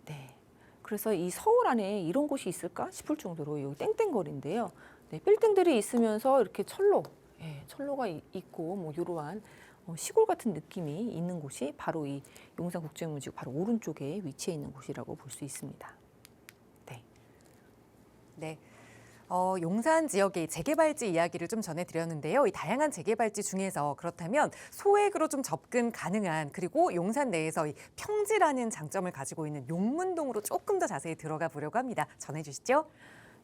네. 그래서 이 서울 안에 이런 곳이 있을까 싶을 정도로 여기 땡땡거리인데요. 네, 빌딩들이 있으면서 이렇게 철로가 있고 뭐 이러한 시골 같은 느낌이 있는 곳이 바로 이 용산국제무지구 바로 오른쪽에 위치해 있는 곳이라고 볼 수 있습니다. 네. 네. 용산 지역의 재개발지 이야기를 좀 전해드렸는데요. 이 다양한 재개발지 중에서 그렇다면 소액으로 좀 접근 가능한, 그리고 용산 내에서 이 평지라는 장점을 가지고 있는 용문동으로 조금 더 자세히 들어가 보려고 합니다. 전해주시죠.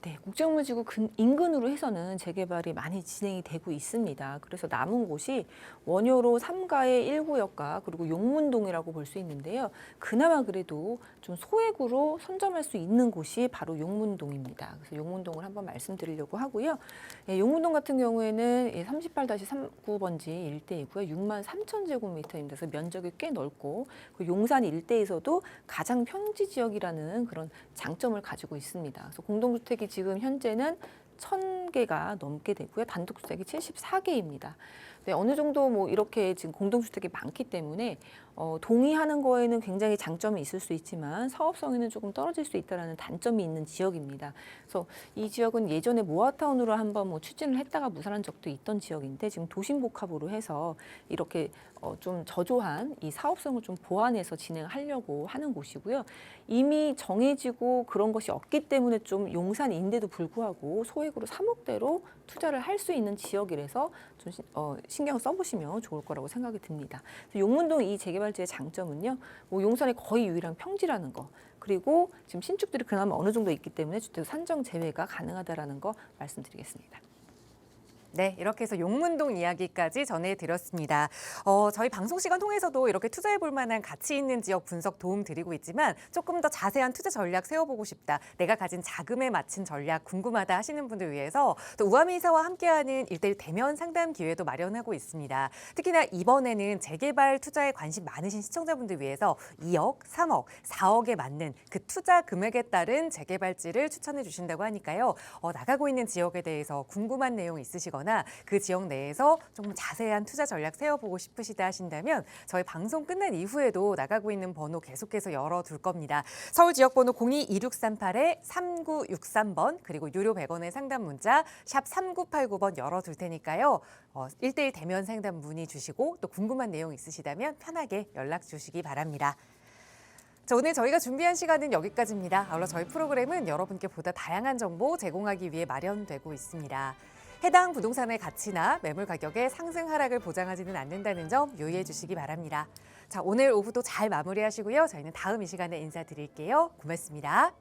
네, 국제업무지구 인근으로 해서는 재개발이 많이 진행이 되고 있습니다. 그래서 남은 곳이 원효로 3가의 1구역과 그리고 용문동이라고 볼 수 있는데요. 그나마 그래도 좀 소액으로 선점할 수 있는 곳이 바로 용문동입니다. 그래서 용문동을 한번 말씀드리려고 하고요. 용문동 같은 경우에는 38-39번지 일대이고요. 63,000제곱미터입니다. 그래서 면적이 꽤 넓고, 그리고 용산 일대에서도 가장 평지 지역이라는 그런 장점을 가지고 있습니다. 그래서 공동주택이 지금 현재는 1,000개가 넘게 되고요. 단독주택이 74개입니다. 네, 어느 정도 뭐 이렇게 지금 공동주택이 많기 때문에 동의하는 거에는 굉장히 장점이 있을 수 있지만 사업성에는 조금 떨어질 수 있다는 단점이 있는 지역입니다. 그래서 이 지역은 예전에 모아타운으로 한번 뭐 추진을 했다가 무산한 적도 있던 지역인데, 지금 도심복합으로 해서 이렇게 좀 저조한 이 사업성을 좀 보완해서 진행하려고 하는 곳이고요. 이미 정해지고 그런 것이 없기 때문에 좀 용산인데도 불구하고 소액으로 3억대로 투자를 할 수 있는 지역이라서 좀 신경 써보시면 좋을 거라고 생각이 듭니다. 용문동 이 재개발지의 장점은요, 뭐 용산의 거의 유일한 평지라는 거, 그리고 지금 신축들이 그나마 어느 정도 있기 때문에 주택 산정 제외가 가능하다라는 거 말씀드리겠습니다. 네, 이렇게 해서 용문동 이야기까지 전해드렸습니다. 저희 방송 시간 통해서도 이렇게 투자해볼 만한 가치 있는 지역 분석 도움 드리고 있지만 조금 더 자세한 투자 전략 세워보고 싶다, 내가 가진 자금에 맞춘 전략 궁금하다 하시는 분들 위해서 또 우아미 이사와 함께하는 1:1 대면 상담 기회도 마련하고 있습니다. 특히나 이번에는 재개발 투자에 관심 많으신 시청자분들 위해서 2억, 3억, 4억에 맞는 그 투자 금액에 따른 재개발지를 추천해 주신다고 하니까요. 나가고 있는 지역에 대해서 궁금한 내용 있으시거나 그 지역 내에서 조금 자세한 투자 전략 세워보고 싶으시다 하신다면 저희 방송 끝난 이후에도 나가고 있는 번호 계속해서 열어둘 겁니다. 서울 지역번호 02-2638-3963번, 그리고 유료 100원의 상담 문자 샵 3989번 열어둘 테니까요. 1:1 대면 상담 문의 주시고 또 궁금한 내용 있으시다면 편하게 연락 주시기 바랍니다. 자, 오늘 저희가 준비한 시간은 여기까지입니다. 아울러 저희 프로그램은 여러분께 보다 다양한 정보 제공하기 위해 마련되고 있습니다. 해당 부동산의 가치나 매물 가격의 상승 하락을 보장하지는 않는다는 점 유의해 주시기 바랍니다. 자, 오늘 오후도 잘 마무리하시고요. 저희는 다음 이 시간에 인사드릴게요. 고맙습니다.